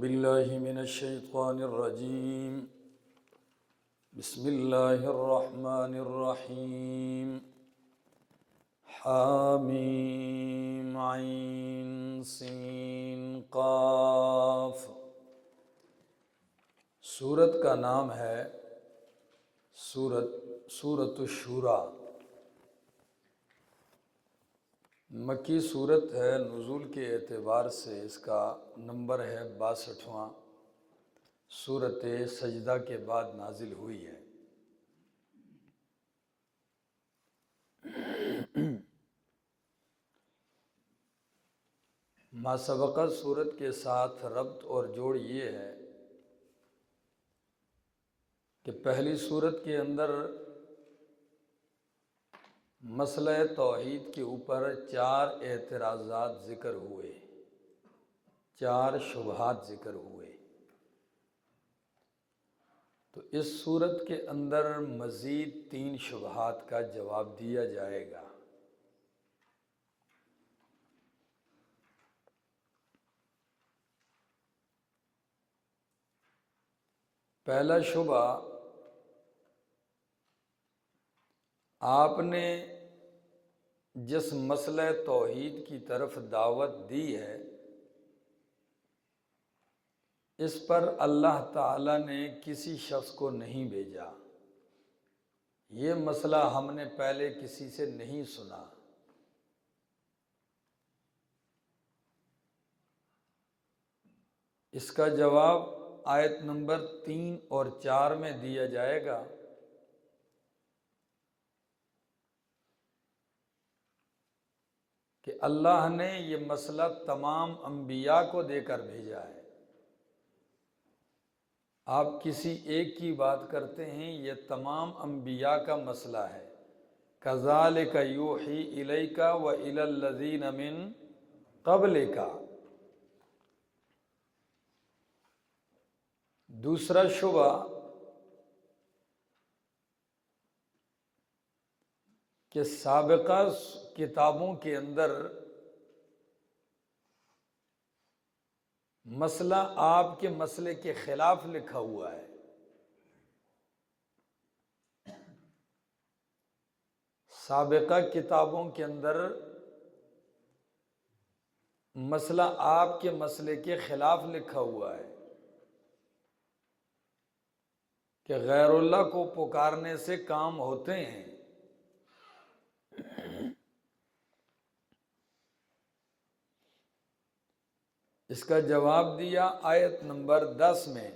باللہ من الشیطان الرجیم بسم اللہ الرحمن الرحیم حامیم عین سین قاف۔ سورت کا نام ہے سورۃ الشورى۔ مکی صورت ہے، نزول کے اعتبار سے اس کا نمبر ہے 62واں۔ سورۃ سجدہ کے بعد نازل ہوئی ہے۔ ما سبقہ صورت کے ساتھ ربط اور جوڑ یہ ہے کہ پہلی صورت کے اندر مسئلہ توحید کے اوپر 4 اعتراضات ذکر ہوئے، 4 شبہات ذکر ہوئے۔ تو اس صورت کے اندر مزید 3 شبہات کا جواب دیا جائے گا۔ پہلا شبہ، آپ نے جس مسئلہ توحید کی طرف دعوت دی ہے، اس پر اللہ تعالیٰ نے کسی شخص کو نہیں بھیجا۔ یہ مسئلہ ہم نے پہلے کسی سے نہیں سنا۔ اس کا جواب آیت نمبر 3 اور 4 میں دیا جائے گا۔ کہ اللہ نے یہ مسئلہ تمام انبیاء کو دے کر بھیجا ہے۔ آپ کسی ایک کی بات کرتے ہیں، یہ تمام انبیاء کا مسئلہ ہے۔ کذالک یوحی الیک والی الذین من قبلک۔ دوسرا شبہ، کہ سابقہ کتابوں کے اندر مسئلہ آپ کے مسئلے کے خلاف لکھا ہوا ہے۔ سابقہ کتابوں کے اندر مسئلہ آپ کے مسئلے کے خلاف لکھا ہوا ہے کہ غیر اللہ کو پکارنے سے کام ہوتے ہیں۔ اس کا جواب دیا آیت نمبر 10 میں۔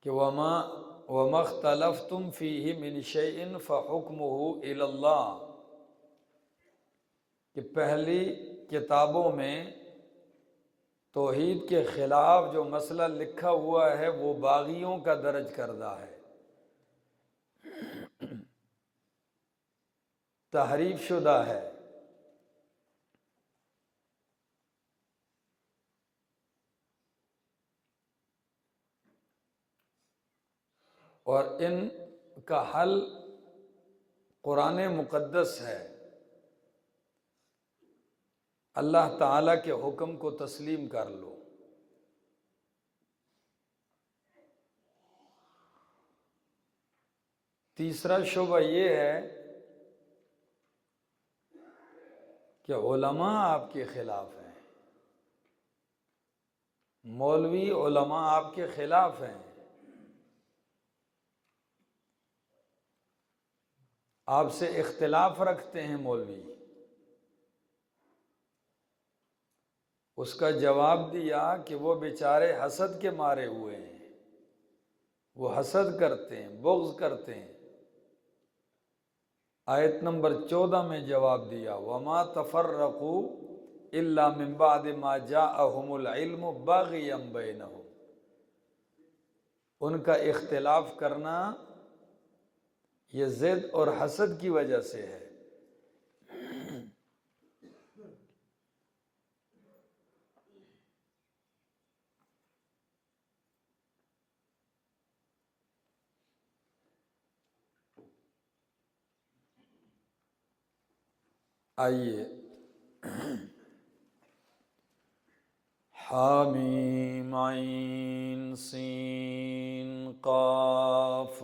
کہ وَمَا اخْتَلَفْتُمْ فِيهِ مِنْ شَيْءٍ فَحُكْمُهُ إِلَى اللَّهِ، کہ پہلی کتابوں میں توحید کے خلاف جو مسئلہ لکھا ہوا ہے وہ باغیوں کا درج کردہ ہے، تحریف شدہ ہے۔ اور ان کا حل قرآن مقدس ہے۔ اللہ تعالیٰ کے حکم کو تسلیم کر لو۔ تیسرا شبہ یہ ہے کہ علماء آپ کے خلاف ہیں، مولوی علماء آپ کے خلاف ہیں، آپ سے اختلاف رکھتے ہیں مولوی۔ اس کا جواب دیا کہ وہ بیچارے حسد کے مارے ہوئے ہیں، وہ حسد کرتے ہیں، بغض کرتے ہیں۔ آیت نمبر 14 میں جواب دیا وَمَا تَفَرَّقُوا إِلَّا مِن بَعْدِ مَا جَاءَهُمُ الْعِلْمُ بَغْيًا بَيْنَهُمْ۔ ان کا اختلاف کرنا یہ ضد اور حسد کی وجہ سے ہے۔ آئیے حامیم عین سین قاف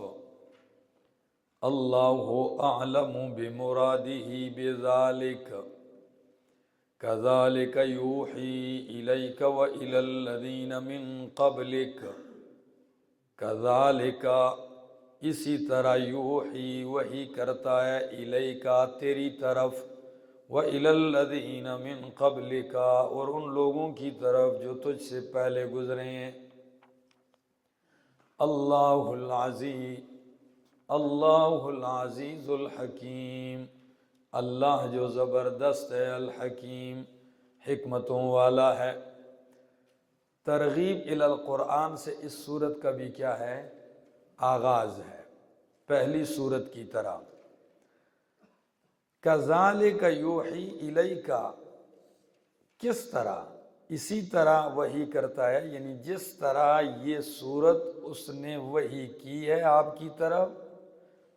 اللہ اعلم بمرادہ بذالک کذالک یوحی الیک والی الذین من قبلک کذالک اسی طرح یوحی وحی کرتا ہے الیک تیری طرف وَإِلَى الَّذِينَ مِن قَبْلِكَ اور ان لوگوں کی طرف جو تجھ سے پہلے گزرے ہیں اللہ العزیز الحکیم اللہ جو زبردست ہے الحکیم حکمتوں والا ہے۔ ترغیب الی القرآن سے اس صورت کا بھی کیا ہے؟ آغاز ہے، پہلی صورت کی طرح۔ کذالک یوحی الیک، کس طرح؟ اسی طرح وحی کرتا ہے، یعنی جس طرح یہ صورت اس نے وحی کی ہے آپ کی طرف،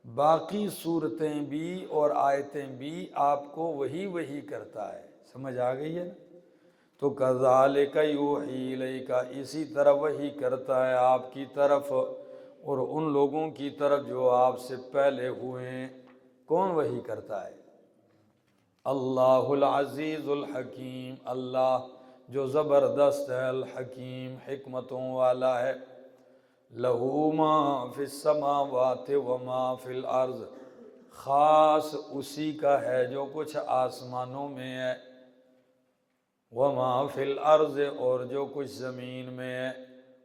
باقی صورتیں بھی اور آیتیں بھی آپ کو وحی کرتا ہے۔ سمجھ آ گئی ہے نا؟ تو کذالک یوحی الیک، اسی طرح وحی کرتا ہے آپ کی طرف اور ان لوگوں کی طرف جو آپ سے پہلے ہوئے ہیں۔ کون وحی کرتا ہے؟ اللہ العزیز الحکیم، اللہ جو زبردست ہے الحکیم حکمتوں والا ہے۔ لہو ما فی السماوات وما فی الارض، خاص اسی کا ہے جو کچھ آسمانوں میں ہے، وما فی الارض اور جو کچھ زمین میں ہے،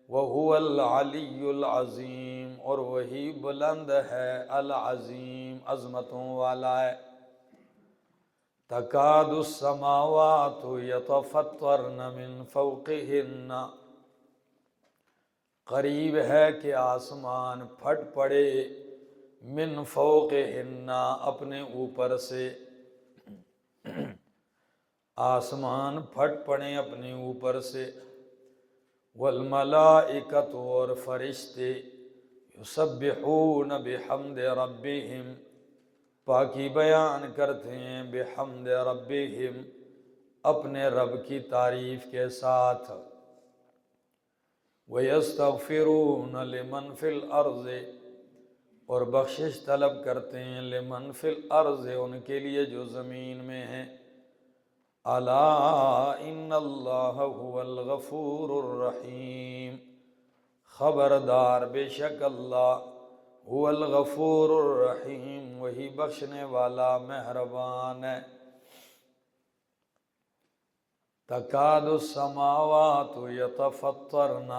وہو العلی العظیم اور وہی بلند ہے العظیم عظمتوں والا ہے۔ تکاد السماوات یتفطرن من فوقہن، قریب ہے کہ آسمان پھٹ پڑے من فوقہن اپنے اوپر سے، آسمان پھٹ پڑے اپنے اوپر سے۔ والملائکۃ اور فرشتے یسبحون بحمد ربہم، پاکی بیان کرتے ہیں بحمد ربہم اپنے رب کی تعریف کے ساتھ۔ وَيَسْتَغْفِرُونَ لِمَنْ فِي الْأَرْضِ اور بخشش طلب کرتے ہیں لمن فی الارض ان کے لیے جو زمین میں ہیں۔ الا ان اللہ هو الغفور الرحیم، خبردار بے شک اللہ هو الغفور الرحیم وہی بخشنے والا مہربان ہے۔ تکاد السماوات یتفطرن،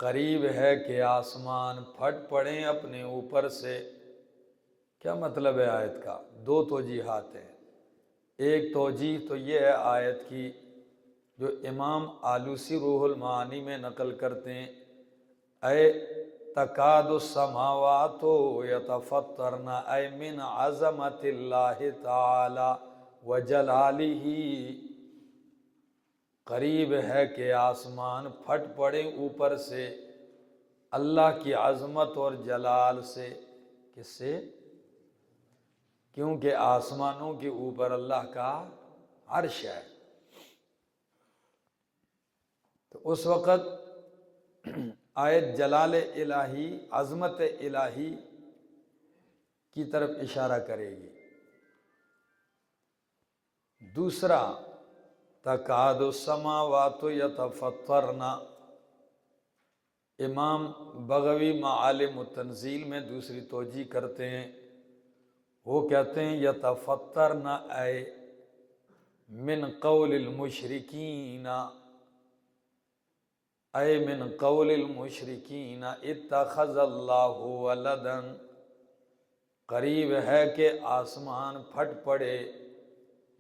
قریب ہے کہ آسمان پھٹ پڑیں اپنے اوپر سے۔ کیا مطلب ہے آیت کا؟ دو توجیحات ہیں۔ ایک توجیہ تو یہ ہے آیت کی جو امام آلوسی روح المعانی میں نقل کرتے ہیں، اے تکاد السماوات یتفطرن اے من عظمت اللہ تعالی وجلالہ، قریب ہے کہ آسمان پھٹ پڑے اوپر سے اللہ کی عظمت اور جلال سے۔ کس سے؟ کیونکہ آسمانوں کے اوپر اللہ کا عرش ہے، تو اس وقت آیت جلال الہی عظمت الہی کی طرف اشارہ کرے گی۔ دوسرا تکاد السماوات یتفطرن، امام بغوی معالم التنزیل میں دوسری توجیہ کرتے ہیں، وہ کہتے ہیں یتفطرن اے من قول المشرکین، اے من قول المشرکین اتخذ اللہ ولدا، قریب ہے کہ آسمان پھٹ پڑے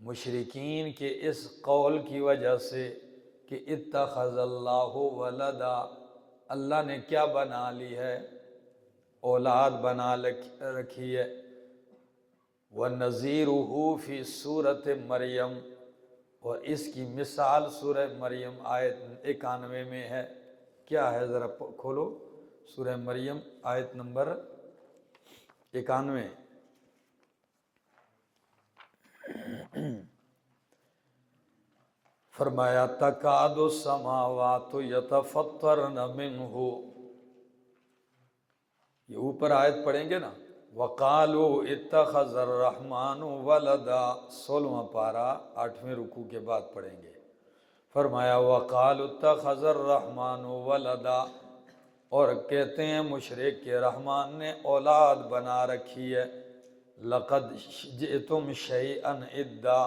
مشرکین کے اس قول کی وجہ سے کہ اتخذ اللہ ولدا، اللہ نے کیا بنا لی ہے؟ اولاد بنا رکھی ہے۔ وَنَظِيرُهُ فِي سُورَةِ مریم، اور اس کی مثال سورہ مریم آیت 91 میں ہے۔ کیا ہے؟ ذرا کھولو سورہ مریم آیت نمبر 91۔ فرمایا تکاد السماوات یتفطرن منہ، یہ اوپر آیت پڑھیں گے نا، وقالوا اتخذ الرحمن ولدا، 16واں پارہ 8ویں رکوع کے بعد پڑھیں گے۔ فرمایا وقالوا اتخذ الرحمن ولدا، اور کہتے ہیں مشرک کہ رحمان نے اولاد بنا رکھی ہے۔ لقد جئتم شیئا ادا،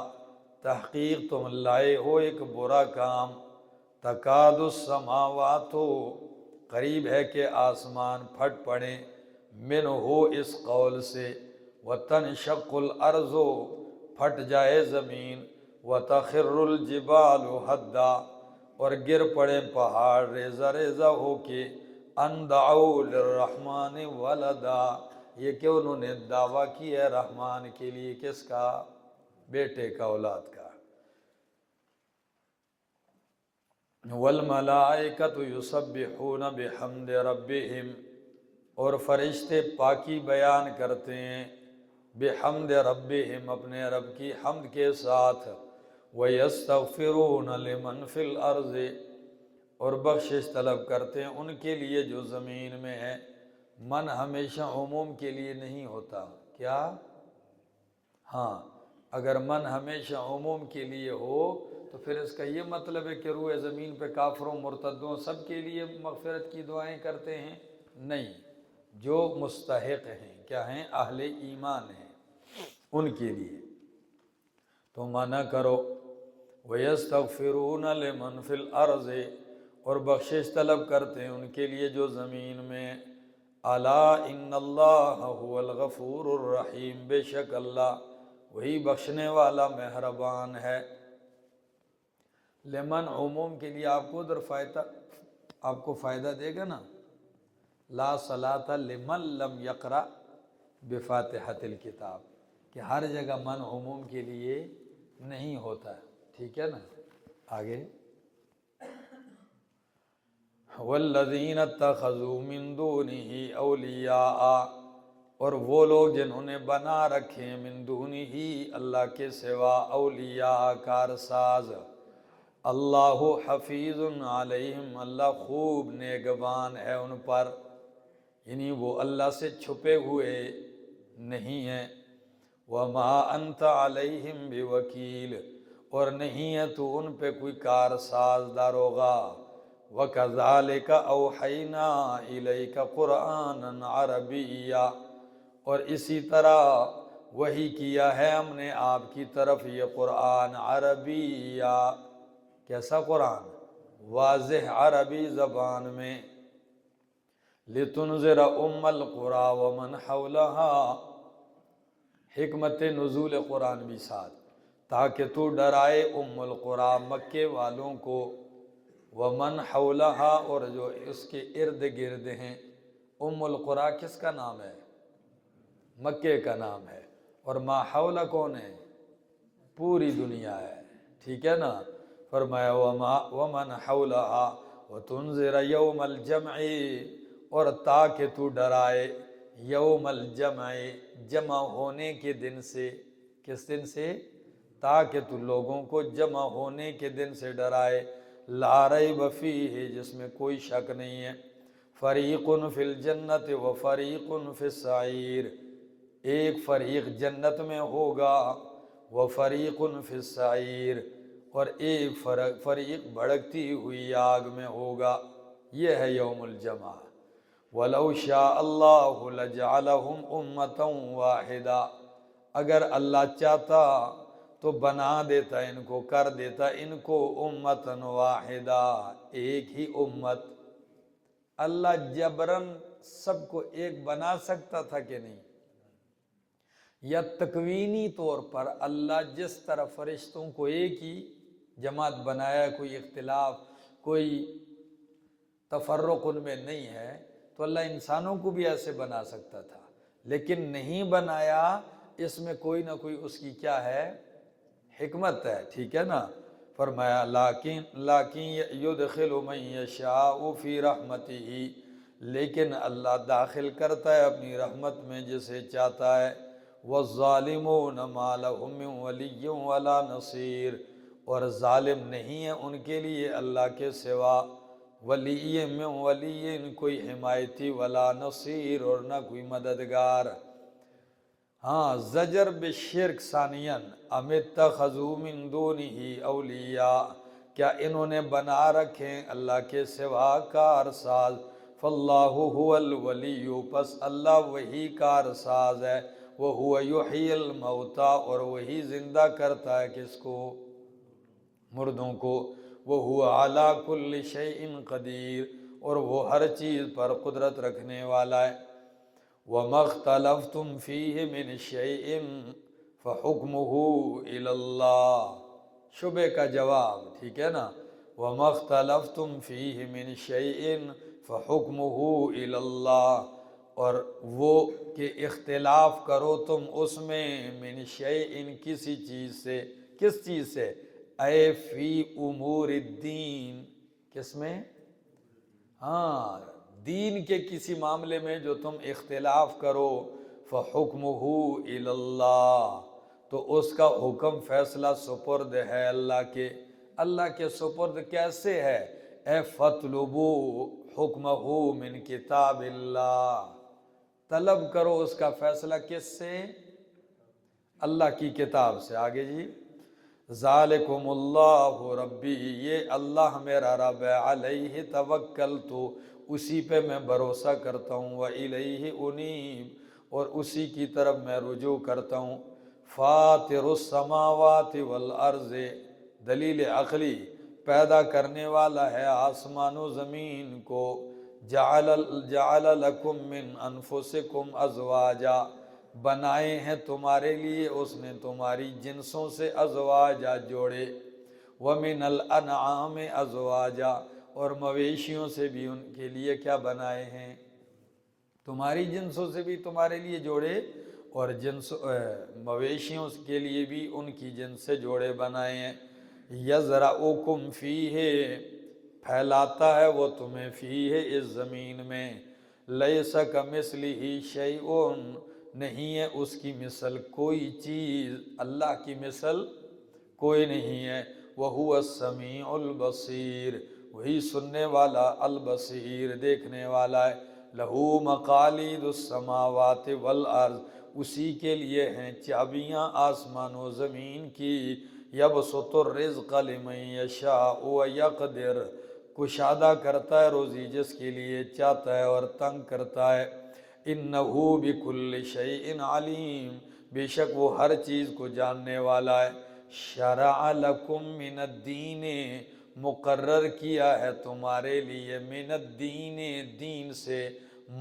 تحقیق تم لائے ہو ایک برا کام۔ تکاد السماوات، قریب ہے کہ آسمان پھٹ پڑیں، منہ اس قول سے، وتنشق الارض، پھٹ جائے زمین، وتخر الجبال حدا، اور گر پڑے پہاڑ ریزہ ریزہ ہو کے، ان دعوا للرحمن ولدا، یہ کہ انہوں نے دعویٰ کی ہے رحمان کے لیے، کس کا؟ بیٹے کا، اولاد کا۔ والملائکۃ یسبحون بحمد ربہم، اور فرشتے پاکی بیان کرتے ہیں بحمد ربہم، اپنے رب کی حمد کے ساتھ، ویستغفرون لمن فی الارض، اور بخشش طلب کرتے ہیں ان کے لیے جو زمین میں ہے۔ من ہمیشہ عموم کے لیے نہیں ہوتا، کیا؟ ہاں، اگر من ہمیشہ عموم کے لیے ہو تو پھر اس کا یہ مطلب ہے کہ روئے زمین پہ کافروں مرتدوں سب کے لیے مغفرت کی دعائیں کرتے ہیں؟ نہیں، جو مستحق ہیں، کیا ہیں؟ اہل ایمان ہیں، ان کے لیے تو منع کرو۔ وَيَسْتَغْفِرُونَ لِمَنْ فِي الْأَرْضِ، اور بخشش طلب کرتے ہیں ان کے لیے جو زمین میں۔ الا ان اللہ هو الغفور الرحیم، بے شک اللہ وہی بخشنے والا مہربان ہے۔ لمن عموم کے لیے آپ کو ادھر فائدہ، آپ کو فائدہ دے گا نا، لا صلاۃ لمن لم یقرأ بفاتحۃ الکتاب، کہ ہر جگہ من عموم کے لیے نہیں ہوتا ہے، ٹھیک ہے نا؟ آگے والذین اتخذوا من دونہ اولیاء، اور وہ لوگ جنہوں نے بنا رکھے من دونہ، اللہ کے سوا، اولیاء کارساز۔ اللہ حفیظ علیہم، اللہ خوب نگہبان ہے ان پر، یعنی وہ اللہ سے چھپے ہوئے نہیں ہیں۔ وما انت علیہم بوکیل، اور نہیں ہے تو ان پہ کوئی کارساز داروغہ۔ وَكَذَلِكَ أَوْحَيْنَا إِلَيْكَ قُرْآنًا عَرَبِيًّا، اور اسی طرح وحی کیا ہے ہم نے آپ کی طرف یہ قرآن عربیہ، کیسا قرآن؟ واضح عربی زبان میں۔ لِتُنذِرَ أُمَّ الْقُرَىٰ وَمَنْ حَوْلَهَا، حکمت نزول قرآن بھی ساتھ، تاکہ تو ڈرائے ام القریٰ، مکے والوں کو، ومن حولہا، اور جو اس کے ارد گرد ہیں۔ ام القریٰ کس کا نام ہے؟ مکے کا نام ہے، اور ما حولہ کون ہے؟ پوری دنیا ہے، ٹھیک ہے نا؟ فرمایا ومن حولہا وتنذر یوم الجمع، اور تاکہ تو ڈرائے یوم الجمع، جمع ہونے کے دن سے۔ کس دن سے؟ تاکہ تو لوگوں کو جمع ہونے کے دن سے ڈرائے، لا ریب فیہ، جس میں کوئی شک نہیں ہے۔ فریق فی الجنت و فریق فی السعیر، ایک فریق جنت میں ہوگا، و فریق فی السعیر، اور ایک فریق بھڑکتی ہوئی آگ میں ہوگا۔ یہ ہے یوم الجمع۔ وَلَوْ شَاءَ اللَّهُ لَجَعَلَهُمْ أُمَّةً وَاحِدَةً، اگر اللہ چاہتا تو بنا دیتا ان کو، کر دیتا ان کو امتاً واحدہ، ایک ہی امت۔ اللہ جبراً سب کو ایک بنا سکتا تھا کہ نہیں؟ یا تکوینی طور پر اللہ جس طرح فرشتوں کو ایک ہی جماعت بنایا، کوئی اختلاف، کوئی تفرق ان میں نہیں ہے، تو اللہ انسانوں کو بھی ایسے بنا سکتا تھا، لیکن نہیں بنایا۔ اس میں کوئی نہ کوئی اس کی کیا ہے؟ حکمت ہے، ٹھیک ہے نا؟ فرمایا لیکن یدخل من یشاء فی رحمتہ، لیکن اللہ داخل کرتا ہے اپنی رحمت میں جسے چاہتا ہے۔ والظالمون ما لهم من ولی ولا نصیر، اور ظالم نہیں ہے ان کے لیے اللہ کے سوا ولی من ولی، کوئی حمایتی، ولا نصیر، اور نہ کوئی مددگار۔ ہاں، زجر بالشرک ثانیاً، ام اتخذوا من دونہ اولیاء، کیا انہوں نے بنا رکھے اللہ کے سوا کارساز، فاللہ هو الولی، پس اللہ وہی کارساز ہے، وہو یحیی الموتى، اور وہی زندہ کرتا ہے کس کو؟ مردوں کو، وہو علی کل شیء قدیر، اور وہ ہر چیز پر قدرت رکھنے والا ہے۔ وَمَا اخْتَلَفْتُمْ فِيهِ مِنْ شَيْءٍ فَحُكْمُهُ إِلَى اللَّهِ، شبہ کا جواب، ٹھیک ہے نا؟ وَمَا اخْتَلَفْتُمْ فِيهِ مِنْ شَيْءٍ فَحُكْمُهُ إِلَى اللَّهِ، اور وہ کہ اختلاف کرو تم اس میں، من شیء، کسی چیز سے، کس چیز سے؟ اے فی امور الدین، کس میں؟ ہاں، دین کے کسی معاملے میں جو تم اختلاف کرو، فحکمہ الی اللہ، تو اس کا حکم فیصلہ سپرد ہے اللہ کے۔ اللہ کے سپرد کیسے ہے؟ اے فطلبو حکمہ من کتاب اللہ، طلب کرو اس کا فیصلہ کس سے؟ اللہ کی کتاب سے۔ آگے جی، ذالکم اللہ ربی، یہ اللہ میرا رب ہے، علیہ توکلت، اسی پہ میں بھروسہ کرتا ہوں، وإلیہ انیب، اور اسی کی طرف میں رجوع کرتا ہوں۔ فاطر السماوات والارض، دلیل عقلی، پیدا کرنے والا ہے آسمان و زمین کو، جعل لکم من انفسکم ازواجا، بنائے ہیں تمہارے لیے اس نے تمہاری جنسوں سے ازواجا، جوڑے، وَمِنَ الْأَنْعَامِ أَزْوَاجًا، اور مویشیوں سے بھی ان کے لیے کیا بنائے ہیں؟ تمہاری جنسوں سے بھی تمہارے لیے جوڑے، اور مویشیوں کے لیے بھی ان کی جنس سے جوڑے بنائے ہیں۔ یَزْرَعُکُمْ فِیہِ، پھیلاتا ہے وہ تمہیں، فیہ، اس زمین میں، لَیْسَ کَمِثْلِهِ شَیْءٌ، نہیں ہے اس کی مثل کوئی چیز، اللہ کی مثل کوئی نہیں ہے، وَهُوَ السَّمِيعُ الْبَصِيرُ، وہی سننے والا، البصیر، دیکھنے والا ہے۔ لَهُ مَقَالِيدُ السَّمَاوَاتِ وَالْأَرْضِ، اسی کے لیے ہیں چابیاں آسمان و زمین کی، يَبْسُطُ الرِّزْقَ لِمَن يَشَاءُ وَيَقْدِرُ، کشادہ کرتا ہے روزی جس کے لیے چاہتا ہے اور تنگ کرتا ہے۔ اِنَّهُ بِكُلِّ شَيْءٍ عَلِيمٌ، بے شک وہ ہر چیز کو جاننے والا ہے۔ شَرَعَ لَكُم مِّنَ الدِّینِ، مقرر کیا ہے تمہارے لیے، من الدین، دین سے،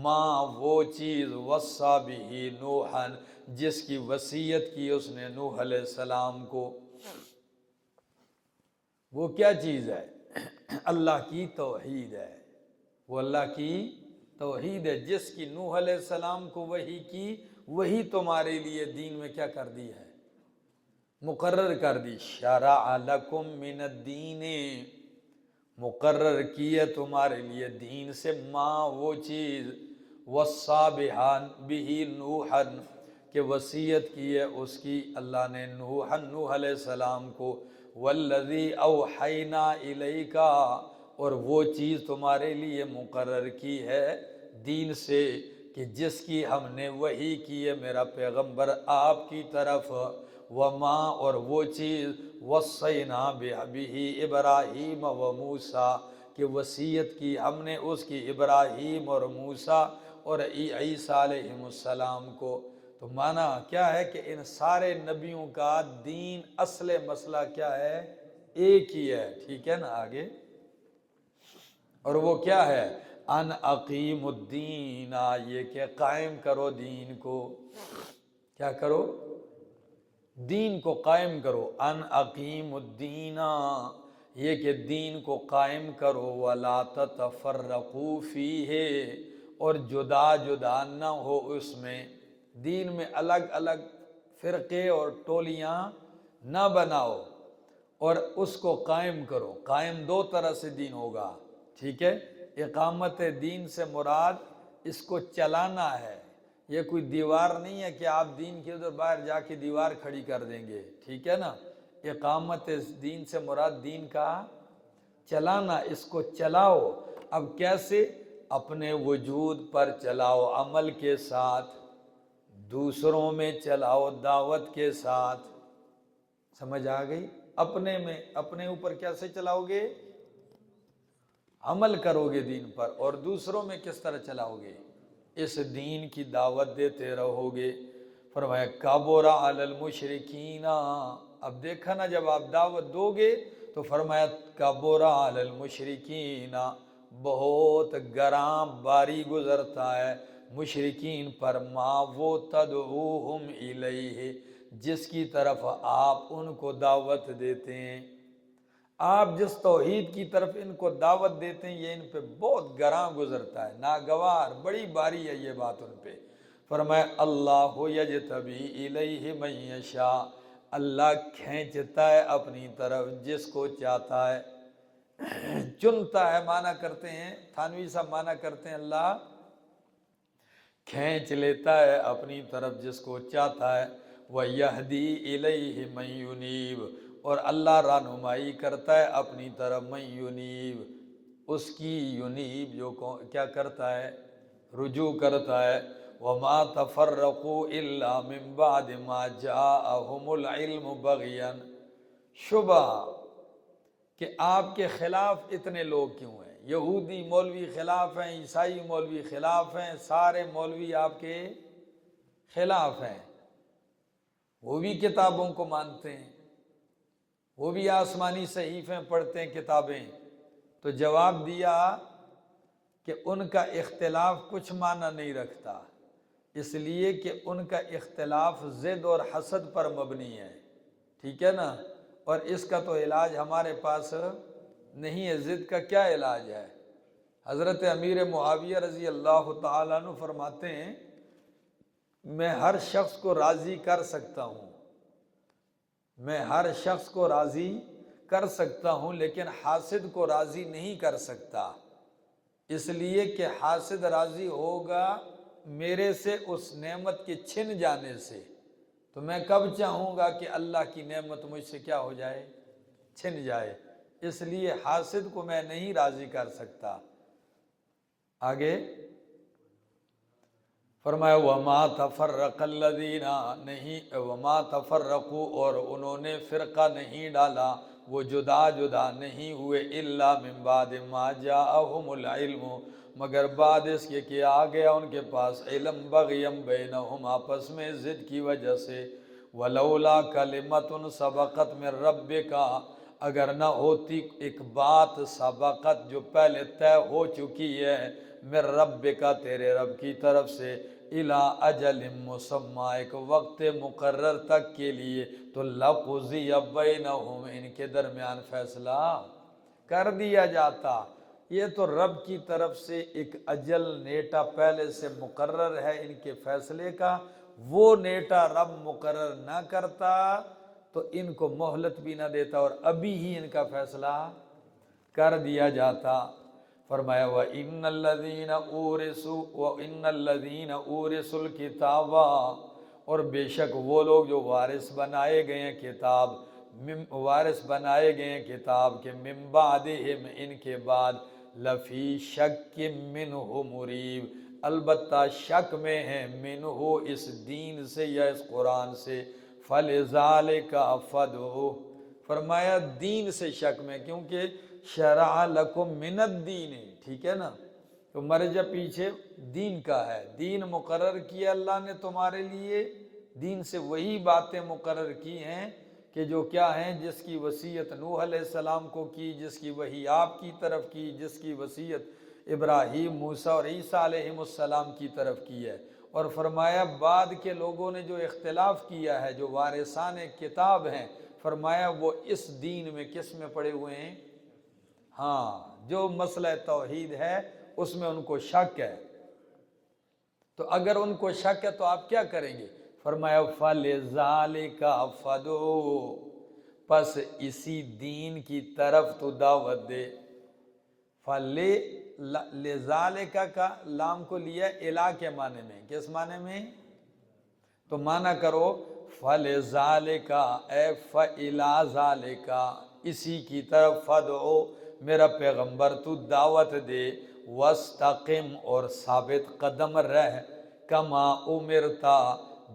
ما، وہ چیز، وصّیٰ بہ نوحًا، جس کی وصیت کی اس نے نوح علیہ السلام کو۔ وہ کیا چیز ہے؟ اللہ کی توحید ہے، وہ اللہ کی توحید ہے، جس کی نوح علیہ السلام کو وحی کی، وہی تمہارے لیے دین میں کیا کر دی ہے؟ مقرر کر دی۔ شرع لکم من الدین، مقرر کی ہے تمہارے لیے دین سے، ما، وہ چیز، وصّیٰ بہ نوحًا، کہ وصیت کی ہے اس کی اللہ نے نوح علیہ السلام کو، والذی اوحینا الیک، اور وہ چیز تمہارے لیے مقرر کی ہے دین سے، کہ جس کی ہم نے وحی کی ہے میرا پیغمبر آپ کی طرف، وما، اور وہ چیز، وصینا بہ ابراہیم و موسیٰ، کہ وصیت کی ہم نے اس کی ابراہیم اور موسیٰ اور عیسیٰ علیہ السلام کو۔ تو معنی کیا ہے کہ ان سارے نبیوں کا دین، اصل مسئلہ کیا ہے؟ ایک ہی ہے، ٹھیک ہے نا؟ آگے، اور وہ کیا ہے؟ ان اقیم الدین، یہ کہ قائم کرو دین کو، کیا کرو؟ دین کو قائم کرو، ان اقیم الدین، یہ کہ دین کو قائم کرو، ولا تتفرقوا فیہ، اور جدا جدا نہ ہو اس میں، دین میں الگ الگ فرقے اور ٹولیاں نہ بناؤ، اور اس کو قائم کرو۔ قائم دو طرح سے دین ہوگا، ٹھیک ہے؟ اقامت دین سے مراد اس کو چلانا ہے، یہ کوئی دیوار نہیں ہے کہ آپ دین کے ادھر باہر جا کے دیوار کھڑی کر دیں گے، ٹھیک ہے نا۔ اقامت دین سے مراد دین کا چلانا، اس کو چلاؤ۔ اب کیسے؟ اپنے وجود پر چلاؤ عمل کے ساتھ، دوسروں میں چلاؤ دعوت کے ساتھ۔ سمجھ آ گئی؟ اپنے اوپر کیسے چلاؤ گے؟ عمل کرو گے دین پر، اور دوسروں میں کس طرح چلاؤ گے؟ اس دین کی دعوت دیتے رہو گے۔ فرمایا کبر علی المشرکین، اب دیکھا نا جب آپ دعوت دو گے تو فرمایا کبر علی المشرکین، بہت گراں باری گزرتا ہے مشرکین پر، ما وہ تدعوہم الیہ، جس کی طرف آپ ان کو دعوت دیتے ہیں۔ آپ جس توحید کی طرف ان کو دعوت دیتے ہیں یہ ان پہ بہت گراں گزرتا ہے، ناگوار، بڑی باری ہے یہ بات ان پہ۔ فرمایا اللہ یجتبی الیہ من یشاء، اللہ کھینچتا ہے اپنی طرف جس کو چاہتا ہے، چنتا ہے، معنی کرتے ہیں تھانوی صاحب، معنی کرتے ہیں اللہ کھینچ لیتا ہے اپنی طرف جس کو چاہتا ہے۔ وَيَهْدِي إِلَيْهِ مَن يُنِيبُ، اور اللہ رہنمائی کرتا ہے اپنی طرف من یونیب، اس کی یونیب جو کیا کرتا ہے؟ رجوع کرتا ہے۔ وَمَا تَفَرَّقُوا إِلَّا مِن بَعْدِ مَا جَاءَهُمُ الْعِلْمُ بَغْيًا، شبہ کہ آپ کے خلاف اتنے لوگ کیوں ہیں؟ یہودی مولوی خلاف ہیں، عیسائی مولوی خلاف ہیں، سارے مولوی آپ کے خلاف ہیں، وہ بھی کتابوں کو مانتے ہیں، وہ بھی آسمانی صحیفیں پڑھتے ہیں، کتابیں۔ تو جواب دیا کہ ان کا اختلاف کچھ معنی نہیں رکھتا، اس لیے کہ ان کا اختلاف ضد اور حسد پر مبنی ہے، ٹھیک ہے نا، اور اس کا تو علاج ہمارے پاس نہیں ہے۔ ضد کا کیا علاج ہے؟ حضرت امیر معاویہ رضی اللہ تعالیٰ عنہ فرماتے ہیں میں ہر شخص کو راضی کر سکتا ہوں، میں ہر شخص کو راضی کر سکتا ہوں، لیکن حاسد کو راضی نہیں کر سکتا، اس لیے کہ حاسد راضی ہوگا میرے سے اس نعمت کے چھن جانے سے، تو میں کب چاہوں گا کہ اللہ کی نعمت مجھ سے کیا ہو جائے؟ چھن جائے، اس لیے حاسد کو میں نہیں راضی کر سکتا۔ آگے فرمایا وَمَا تَفَرَّقَ الَّذِينَ، نہیں وَمَا تَفَرَّقُوا، اور انہوں نے فرقہ نہیں ڈالا، وہ جدا جدا نہیں ہوئے، إِلَّا مِن بَعْدِ مَا جَاءَهُمُ الْعِلْمُ، مگر بعد اس کے کہ آ گیا ان کے پاس علم، بغیم بینہم، آپس میں ضد کی وجہ سے۔ وَلَوْلَا كَلِمَةٌ سَبَقَتْ مِن رَبِّكَ، اگر نہ ہوتی ایک بات سبقت جو پہلے طے ہو چکی ہے، من ربک، تیرے رب کی طرف سے، الی اجل مسمی، ایک وقت مقرر تک کے لیے، تو لقضی بینہم، ان کے درمیان فیصلہ کر دیا جاتا۔ یہ تو رب کی طرف سے ایک اجل نیٹا پہلے سے مقرر ہے ان کے فیصلے کا، وہ نیٹا رب مقرر نہ کرتا تو ان کو مہلت بھی نہ دیتا اور ابھی ہی ان کا فیصلہ کر دیا جاتا۔ فرمایا وَإِنَّ الَّذِينَ أُورِثُوا الْكِتَابَ، اور بے شک وہ لوگ جو وارث بنائے گئے ہیں کتاب، وارث بنائے گئے ہیں کتاب کے، من بعدہم، ان کے بعد، لفی شک منہ مریب، البتہ شک میں ہے، منہ، اس دین سے یا اس قرآن سے، فَلِذَالِكَ فَادْعُ، فرمایا دین سے شک میں، کیونکہ شرع لکم من الدین، ٹھیک ہے نا، تو مرجع پیچھے دین کا ہے، دین مقرر کیا اللہ نے تمہارے لیے، دین سے وہی باتیں مقرر کی ہیں کہ جو کیا ہیں، جس کی وصیت نوح علیہ السلام کو کی، جس کی وحی آپ کی طرف کی، جس کی وصیت ابراہیم، موسیٰ اور عیسیٰ علیہ السلام کی طرف کی ہے۔ اور فرمایا بعد کے لوگوں نے جو اختلاف کیا ہے، جو وارثان کتاب ہیں، فرمایا وہ اس دین میں کس میں پڑے ہوئے ہیں؟ ہاں، جو مسئلہ توحید ہے اس میں ان کو شک ہے، تو اگر ان کو شک ہے تو آپ کیا کریں گے؟ فرمایا فَلِذَالِكَ فَادْعُ، پس اسی دین کی طرف تو دعوت دے، لذالکا کا لام کو لیا الہ کے معنی میں، کس معنی میں؟ تو معنی کرو فلذالکا اے فإلی ذالکا، اسی کی طرف فدعو میرا پیغمبر تو دعوت دے، واستقم اور ثابت قدم رہ، کما امرتا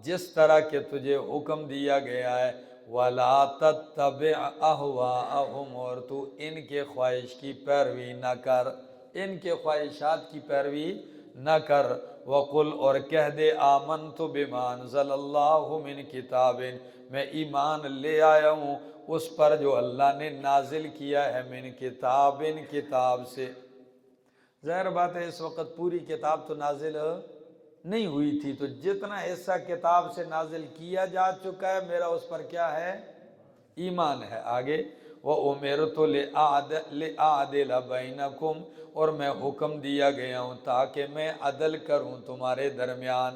جس طرح کہ تجھے حکم دیا گیا ہے، ولا تتبع اہواءہم اور تو ان کے خواہش کی پیروی نہ کر، ان کے خواہشات کی پیروی نہ کر، وقل اور کہہ دے آمنت بما انزل اللہ من کتاب، میں ایمان لے آیا ہوں اس پر جو اللہ نے نازل کیا ہے، من کتاب کتاب سے۔ ظاہر بات ہے اس وقت پوری کتاب تو نازل نہیں ہوئی تھی، تو جتنا حصہ کتاب سے نازل کیا جا چکا ہے میرا اس پر کیا ہے؟ ایمان ہے۔ آگے وَأُمِرْتُ لِأَعْدِلَ بَيْنَكُمْ، اور میں حکم دیا گیا ہوں تاکہ میں عدل کروں تمہارے درمیان،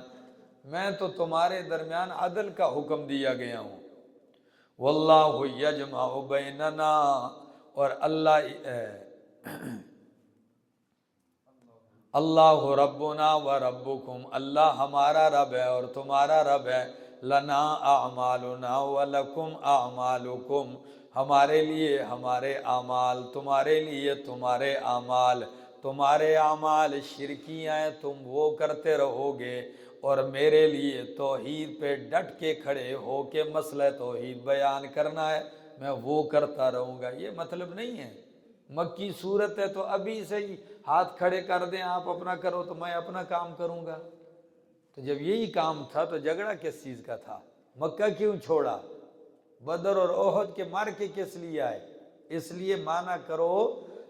میں تو تمہارے درمیان عدل کا حکم دیا گیا ہوں۔ وَاللَّهُ يَجْمَعُ بَيْنَنَا، اور اللہ ربنا و ربکم، اللہ ہمارا رب ہے اور تمہارا رب ہے، لنا اعمالنا ولکم اعمالکم، ہمارے لیے ہمارے اعمال، تمہارے لیے تمہارے اعمال، تمہارے اعمال شرکیاں ہیں تم وہ کرتے رہو گے، اور میرے لیے توحید پہ ڈٹ کے کھڑے ہو کے مسئلہ توحید بیان کرنا ہے، میں وہ کرتا رہوں گا۔ یہ مطلب نہیں ہے مکی صورت ہے تو ابھی سے ہی ہاتھ کھڑے کر دیں آپ اپنا کرو تو میں اپنا کام کروں گا۔ تو جب یہی کام تھا تو جھگڑا کس چیز کا تھا؟ مکہ کیوں چھوڑا؟ بدر اور احد کے مار کے کس لیے آئے؟ اس لیے مانا کرو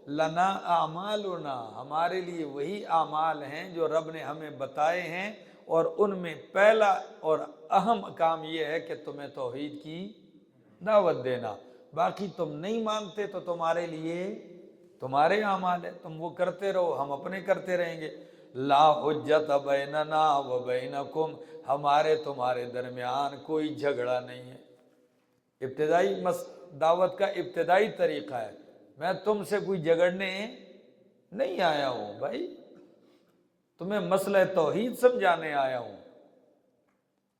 لنا اعمالنا، ہمارے لیے وہی اعمال ہیں جو رب نے ہمیں بتائے ہیں، اور ان میں پہلا اور اہم کام یہ ہے کہ تمہیں توحید کی دعوت دینا، باقی تم نہیں مانتے تو تمہارے لیے تمہارے اعمال ہے، تم وہ کرتے رہو ہم اپنے کرتے رہیں گے۔ لا حجت بیننا و بینکم، ہمارے تمہارے درمیان کوئی جھگڑا نہیں ہے۔ ابتدائی دعوت کا ابتدائی طریقہ ہے، میں تم سے کوئی جھگڑنے نہیں آیا ہوں بھائی، تمہیں مسئلہ توحید سمجھانے آیا ہوں،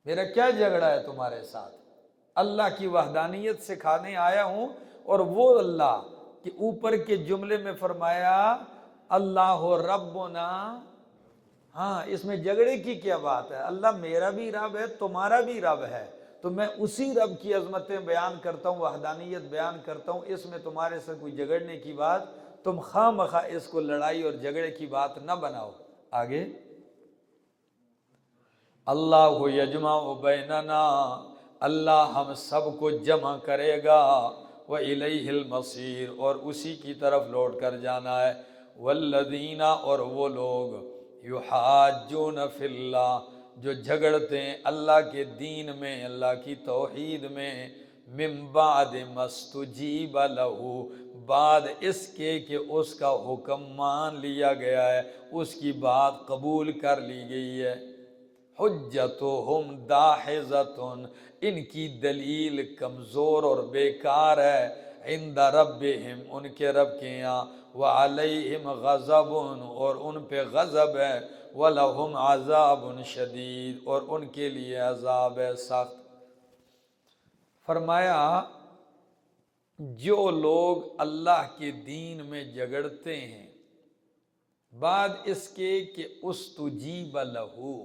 میرا کیا جھگڑا ہے تمہارے ساتھ؟ اللہ کی وحدانیت سکھانے آیا ہوں، اور وہ اللہ کہ اوپر کے جملے میں فرمایا اللہ ربنا، ہاں اس میں جھگڑے کی کیا بات ہے؟ اللہ میرا بھی رب ہے تمہارا بھی رب ہے، تو میں اسی رب کی عظمتیں بیان کرتا ہوں، وحدانیت بیان کرتا ہوں، اس میں تمہارے سے کوئی جھگڑنے کی بات، تم خواہ مخواہ اس کو لڑائی اور جھگڑے کی بات نہ بناؤ۔ آگے اللہ یجمع بیننا، اللہ ہم سب کو جمع کرے گا، وَإِلَيْهِ الْمَصِيرُ، اور اسی کی طرف لوٹ کر جانا ہے، والذین، اور وہ لوگ، یحاجون فی اللہ، جو جھگڑتے ہیں اللہ کے دین میں، اللہ کی توحید میں، من بعد ما استجیب لہ، بعد اس کے کہ اس کا حکم مان لیا گیا ہے، اس کی بات قبول کر لی گئی ہے، حجتہم داحضۃ، ان کی دلیل کمزور اور بیکار ہے، عند ربہم، ان کے رب کے یہاں، وعلیہم غضب، اور ان پہ غضب ہے، ولہم عذاب شدید، اور ان کے لیے عذاب ہے سخت۔ فرمایا جو لوگ اللہ کے دین میں جھگڑتے ہیں بعد اس کے کہ استجیب لہو،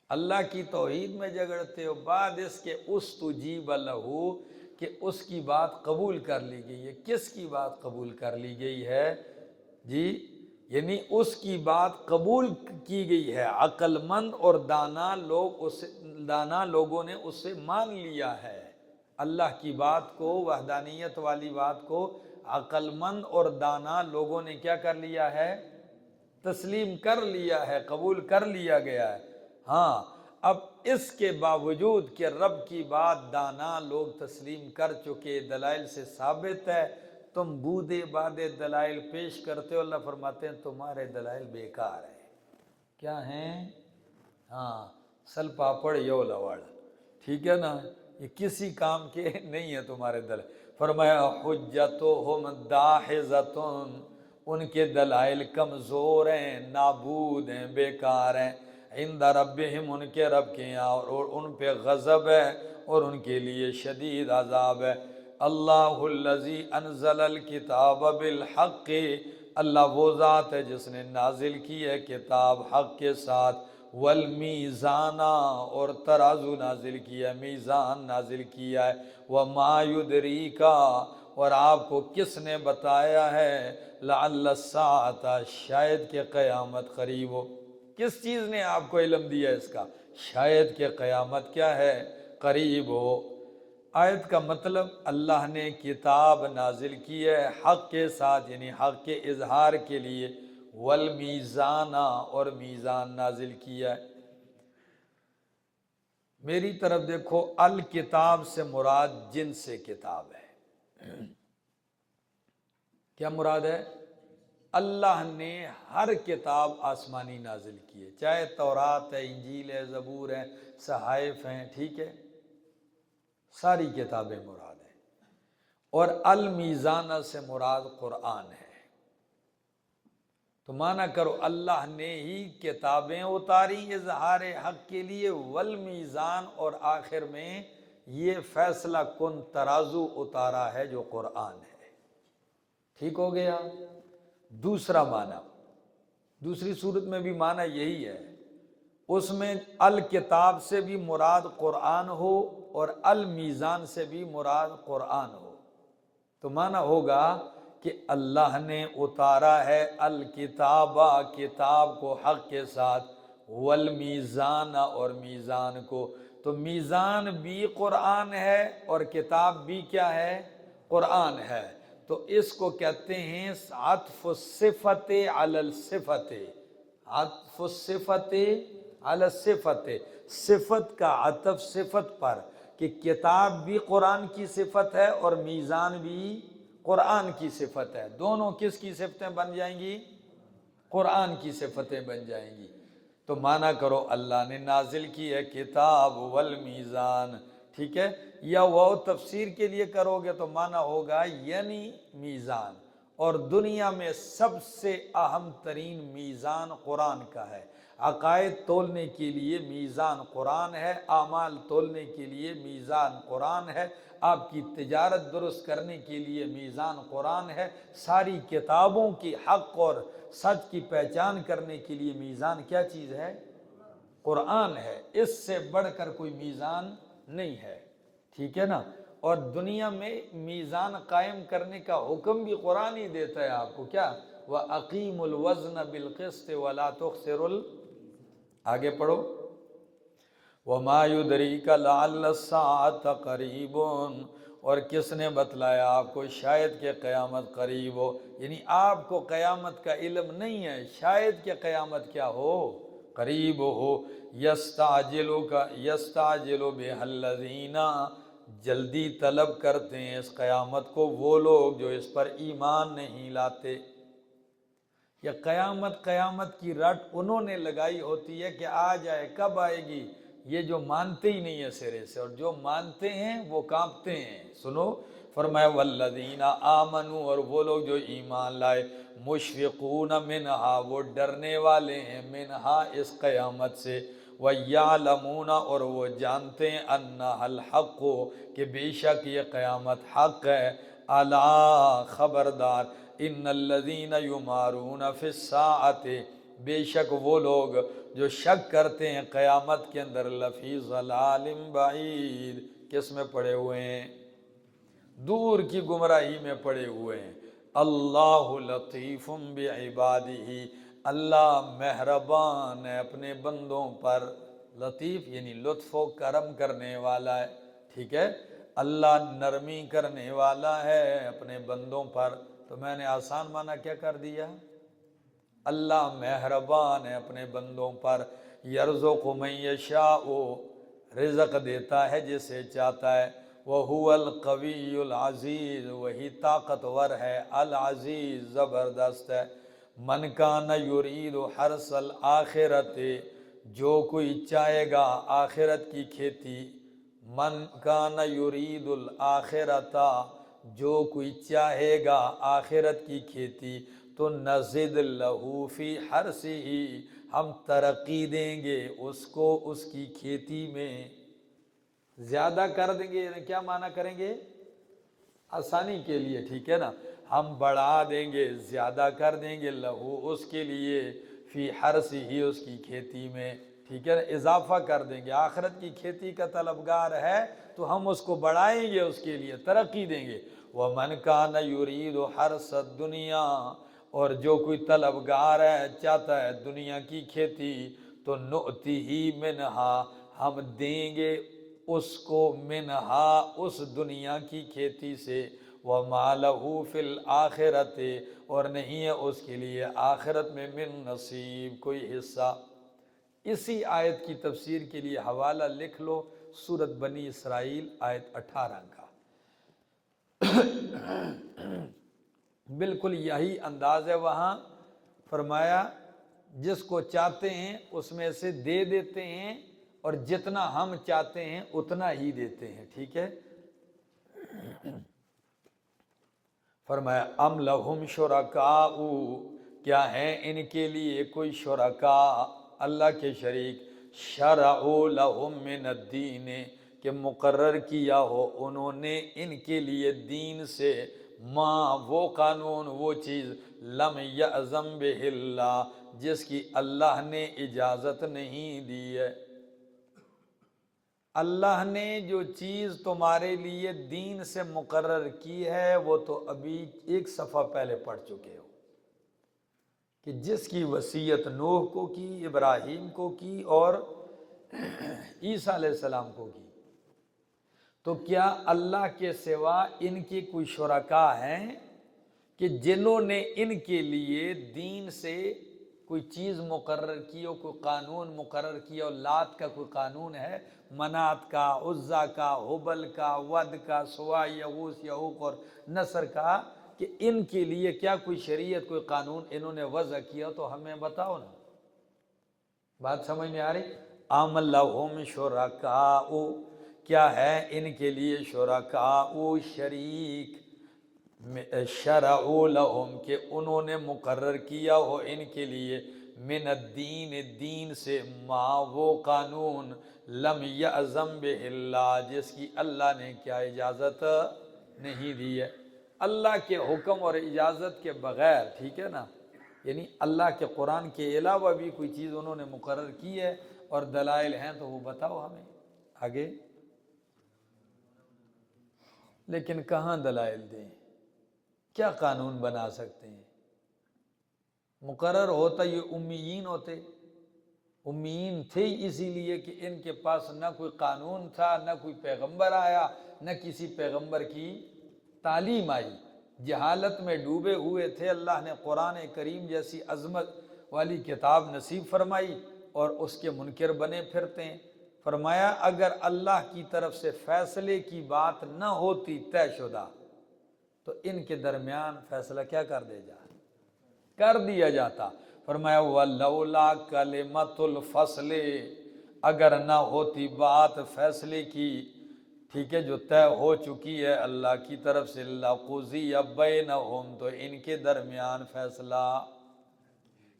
اللہ کی توحید میں جھگڑتے ہو بعد اس کے استجیب لہو، کہ اس کی بات قبول کر لی گئی ہے۔ کس کی بات قبول کر لی گئی ہے جی؟ یعنی اس کی بات قبول کی گئی ہے، عقل مند اور دانا لوگوں نے اسے مان لیا ہے، اللہ کی بات کو، وحدانیت والی بات کو عقل مند اور دانا لوگوں نے کیا کر لیا ہے؟ تسلیم کر لیا ہے، قبول کر لیا گیا ہے۔ ہاں اب اس کے باوجود کہ رب کی بات دانا لوگ تسلیم کر چکے، دلائل سے ثابت ہے، تم بودے بادے دلائل پیش کرتے ہو، اللہ فرماتے ہیں تمہارے دلائل بیکار ہیں۔ کیا ہیں؟ ہاں سل پاپڑ یو لوڑ، ٹھیک ہے نا، یہ کسی کام کے نہیں ہے تمہارے دلائل۔ فرمایا حجتہم داحضۃ، ان کے دلائل کمزور ہیں، نابود ہیں، بیکار ہیں، عند ربہم ان کے رب کے یہاں، اور ان پہ غضب ہے اور ان کے لیے شدید عذاب ہے۔ اللہ الذی انزل الکتاب بالحق، اللہ وہ ذات ہے جس نے نازل کی ہے کتاب حق کے ساتھ، والمیزانہ اور ترازو نازل کیا ہے، میزان نازل کیا ہے، وما یدریکا اور آپ کو کس نے بتایا ہے، لعل الساعۃ شاید کہ قیامت قریب ہو، کس چیز نے آپ کو علم دیا اس کا، شاید کہ قیامت کیا ہے، قریب ہو۔ آیت کا مطلب اللہ نے کتاب نازل کی ہے حق کے ساتھ، یعنی حق کے اظہار کے لیے، والمیزانہ اور میزان نازل کیا ہے۔ میری طرف دیکھو، الکتاب سے مراد جنس کتاب ہے۔ کیا مراد ہے؟ اللہ نے ہر کتاب آسمانی نازل کی ہے، چاہے تورات ہے، انجیل ہے، زبور ہے، صحائف ہیں، ٹھیک ہے، ساری کتابیں مراد ہیں۔ اور المیزانہ سے مراد قرآن ہے۔ تو مانا کرو اللہ نے ہی کتابیں اتاری اظہار حق کے لیے، والمیزان اور آخر میں یہ فیصلہ کن ترازو اتارا ہے جو قرآن ہے۔ ٹھیک ہو گیا؟ دوسرا معنی، دوسری صورت میں بھی معنی یہی ہے، اس میں الکتاب سے بھی مراد قرآن ہو اور المیزان سے بھی مراد قرآن ہو، تو معنی ہوگا کہ اللہ نے اتارا ہے الکتابہ کتاب کو حق کے ساتھ، والمیزان اور میزان کو، تو میزان بھی قرآن ہے اور کتاب بھی کیا ہے، قرآن ہے۔ تو اس کو کہتے ہیں عطف الصفت علی الصفت، عطف الصفت علی الصفت، صفت کا عطف صفت پر، کہ کتاب بھی قرآن کی صفت ہے اور میزان بھی قرآن کی صفت ہے، دونوں کس کی صفتیں بن جائیں گی، قرآن کی صفتیں بن جائیں گی۔ تو مانا کرو اللہ نے نازل کی ہے کتاب والمیزان، ٹھیک ہے، یا وہ تفسیر کے لیے کرو گے تو مانا ہوگا یعنی میزان، اور دنیا میں سب سے اہم ترین میزان قرآن کا ہے، عقائد تولنے کے لیے میزان قرآن ہے، اعمال تولنے کے لیے میزان قرآن ہے، آپ کی تجارت درست کرنے کے لیے میزان قرآن ہے، ساری کتابوں کی حق اور سچ کی پہچان کرنے کے لیے میزان کیا چیز ہے، قرآن ہے، اس سے بڑھ کر کوئی میزان نہیں ہے، ٹھیک ہے نا۔ اور دنیا میں میزان قائم کرنے کا حکم بھی قرآن ہی دیتا ہے آپ کو، کیا، وَأَقِيمُوا الْوَزْنَ بِالْقِسْطِ وَلَا تُخْسِرُوا آگے پڑھو، وَمَا يُدْرِيكَ لَعَلَّ السَّاعَةَ قَرِيبٌ اور کس نے بتلایا آپ کو شاید کہ قیامت قریب ہو، یعنی آپ کو قیامت کا علم نہیں ہے، شاید کہ قیامت کیا ہو، قریب ہو۔ یستعجل بها الذین جلدی طلب کرتے ہیں اس قیامت کو وہ لوگ جو اس پر ایمان نہیں لاتے، یا قیامت کی رٹ انہوں نے لگائی ہوتی ہے کہ آ جائے، کب آئے گی، یہ جو مانتے ہی نہیں ہے سرے سے، اور جو مانتے ہیں وہ کانپتے ہیں۔ سنو، فرمایا والذین آمنوا اور وہ لوگ جو ایمان لائے، مشفقون منہا وہ ڈرنے والے ہیں، منہا اس قیامت سے، وَيَعْلَمُونَ اور وہ جانتے ہیں أَنَّهَا الْحَقُّ کہ بے شک یہ قیامت حق ہے، الا خبردار، ان الذین یمارون فی الساعۃ بے شک وہ لوگ جو شک کرتے ہیں قیامت کے اندر، لفی ضلال بعید کس میں پڑے ہوئے ہیں، دور کی گمراہی میں پڑے ہوئے ہیں۔ اللہ لطیف بعبادہ اللہ مہربان ہے اپنے بندوں پر، لطیف یعنی لطف و کرم کرنے والا ہے، ٹھیک ہے، اللہ نرمی کرنے والا ہے اپنے بندوں پر۔ تو میں نے آسان معنی کیا کر دیا، اللہ مہربان ہے اپنے بندوں پر، یرزق من یشاء رزق دیتا ہے جسے چاہتا ہے، وَهُوَ الْقَوِيُّ الْعَزِيزُ وہی طاقتور ہے، العزیز زبردست ہے۔ من کان یرید حرث الآخرۃ جو کوئی چاہے گا آخرت کی کھیتی، من کان یرید الآخرۃ جو کوئی چاہے گا آخرت کی کھیتی، تو نزد لہو فی حرثہ، ہم ترقی دیں گے اس کو اس کی کھیتی میں، زیادہ کر دیں گے۔ یعنی کیا معنی کریں گے؟ آسانی کے لیے، ٹھیک ہے نا، ہم بڑھا دیں گے، زیادہ کر دیں گے، لہو اس کے لیے، فی حرثہ اس کی کھیتی میں، ٹھیک ہے نا، اضافہ کر دیں گے۔ آخرت کی کھیتی کا طلبگار ہے تو ہم اس کو بڑھائیں گے، اس کے لیے ترقی دیں گے۔ وَمَنْ كَانَ يُرِيدُ حَرْثَ الدُّنْيَا، اور جو کوئی طلبگار ہے، چاہتا ہے دنیا کی کھیتی، تو نُؤْتِهِ مِنْهَا، ہم دیں گے اس کو، منہا اس دنیا کی کھیتی سے، وَمَا لَهُ فِي الْآخِرَةِ، اور نہیں ہے اس کے لیے آخرت میں من نصیب، کوئی حصہ۔ اسی آیت کی تفسیر کے لیے حوالہ لکھ لو، سورۃ بنی اسرائیل آیت 18 کا، بالکل یہی انداز ہے وہاں۔ فرمایا جس کو چاہتے ہیں اس میں سے دے دیتے ہیں، اور جتنا ہم چاہتے ہیں اتنا ہی دیتے ہیں، ٹھیک ہے۔ فرمایا ام لہم شرکاء، کیا ہیں ان کے لیے کوئی شرکاء، اللہ کے شریک، شرعوا لہم من الدین، کہ مقرر کیا ہو انہوں نے ان کے لیے دین سے، ما وہ قانون، وہ چیز، لم یأذن بہ اللہ، جس کی اللہ نے اجازت نہیں دی ہے۔ اللہ نے جو چیز تمہارے لیے دین سے مقرر کی ہے وہ تو ابھی ایک صفحہ پہلے پڑھ چکے ہو، کہ جس کی وصیت نوح کو کی، ابراہیم کو کی، اور عیسیٰ علیہ السلام کو کی۔ تو کیا اللہ کے سوا ان کے کوئی شرکاء ہیں کہ جنہوں نے ان کے لیے دین سے کوئی چیز مقرر کی ہو، کوئی قانون مقرر کیا ہو؟ لات کا کوئی قانون ہے، منات کا، عزا کا، حبل کا، ود کا، سوا، یغوث، یعوق اور نصر کا، کہ ان کے لیے کیا کوئی شریعت، کوئی قانون انہوں نے وضع کیا؟ تو ہمیں بتاؤ نا، بات سمجھ میں آ رہی؟ ام لہم شرکاء، کیا ہے ان کے لیے شرکاء، شریک، شرعوا لہم، کہ انہوں نے مقرر کیا ہو ان کے لیے، من الدین، دین سے، ما وہ قانون، لم یأذن بہ اللہ، جس کی اللہ نے کیا اجازت نہیں دی ہے۔ اللہ کے حکم اور اجازت کے بغیر، ٹھیک ہے نا، یعنی اللہ کے قرآن کے علاوہ بھی کوئی چیز انہوں نے مقرر کی ہے اور دلائل ہیں تو وہ بتاؤ ہمیں آگے۔ لیکن کہاں دلائل دیں؟ کیا قانون بنا سکتے ہیں؟ مقرر ہوتا یہ امیین ہوتے، امیین تھے اسی لیے کہ ان کے پاس نہ کوئی قانون تھا، نہ کوئی پیغمبر آیا، نہ کسی پیغمبر کی تعلیم آئی، جہالت میں ڈوبے ہوئے تھے۔ اللہ نے قرآن کریم جیسی عظمت والی کتاب نصیب فرمائی اور اس کے منکر بنے پھرتے ہیں۔ فرمایا اگر اللہ کی طرف سے فیصلے کی بات نہ ہوتی طے شدہ، تو ان کے درمیان فیصلہ کیا کر دیا جاتا۔ فرمایا وَلَوْلَا كَلِمَةُ الْفَصْلِ، اگر نہ ہوتی بات فیصلے کی، ٹھیک ہے، جو طے ہو چکی ہے اللہ کی طرف سے، لَقُضِيَ بَيْنَهُمْ، تو ان کے درمیان فیصلہ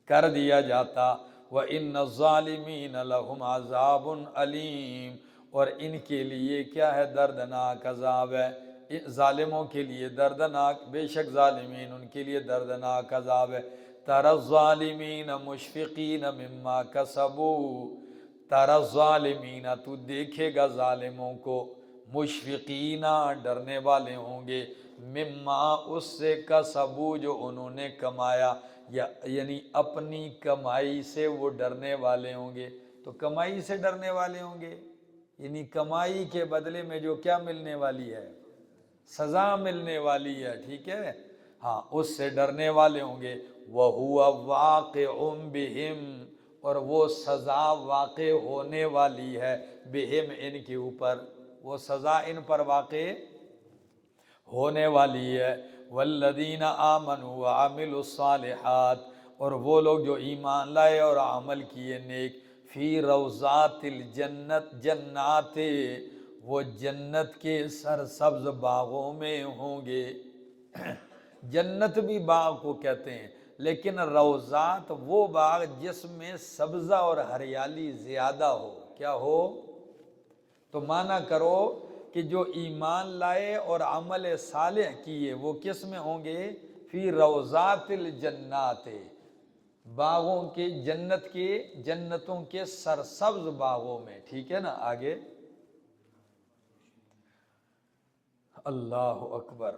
کر دیا جاتا۔ وَإِنَّ الظَّالِمِينَ لَهُمْ عَذَابٌ أَلِيمٌ، اور ان کے لیے کیا ہے؟ دردناک عذاب ہے، ظالموں کے لیے دردناک، بے شک ظالمین ان کے لیے دردناک عذاب ہے۔ تَرَى الظَّالِمِينَ مُشْفِقِينَ مِمَّا كَسَبُوا، تَرَى الظَّالِمِينَ، تو دیکھے گا ظالموں کو، مشفقین، ڈرنے والے ہوں گے، مما، اس سے، کسبو، جو انہوں نے کمایا، یعنی اپنی کمائی سے وہ ڈرنے والے ہوں گے۔ تو کمائی سے ڈرنے والے ہوں گے، یعنی کمائی کے بدلے میں جو کیا ملنے والی ہے؟ سزا ملنے والی ہے، ٹھیک ہے، ہاں، اس سے ڈرنے والے ہوں گے۔ وَهُوَ وَاقِعٌ بِهِمْ، اور وہ سزا واقع ہونے والی ہے، بہم، ان کے اوپر، وہ سزا ان پر واقع ہونے والی ہے۔ والذین آمنوا وعملوا الصالحات، اور وہ لوگ جو ایمان لائے اور عمل کیے نیک، فی روضات الجنت، جنات، وہ جنت کے سرسبز باغوں میں ہوں گے۔ جنت بھی باغ کو کہتے ہیں، لیکن روضات وہ باغ جس میں سبزہ اور ہریالی زیادہ ہو، کیا ہو؟ تو معنی کرو کہ جو ایمان لائے اور عمل صالح کیے وہ کس میں ہوں گے؟ فی روضات الجنات، باغوں کے جنت کے، جنتوں کے سرسبز باغوں میں، ٹھیک ہے نا؟ آگے اللہ اکبر،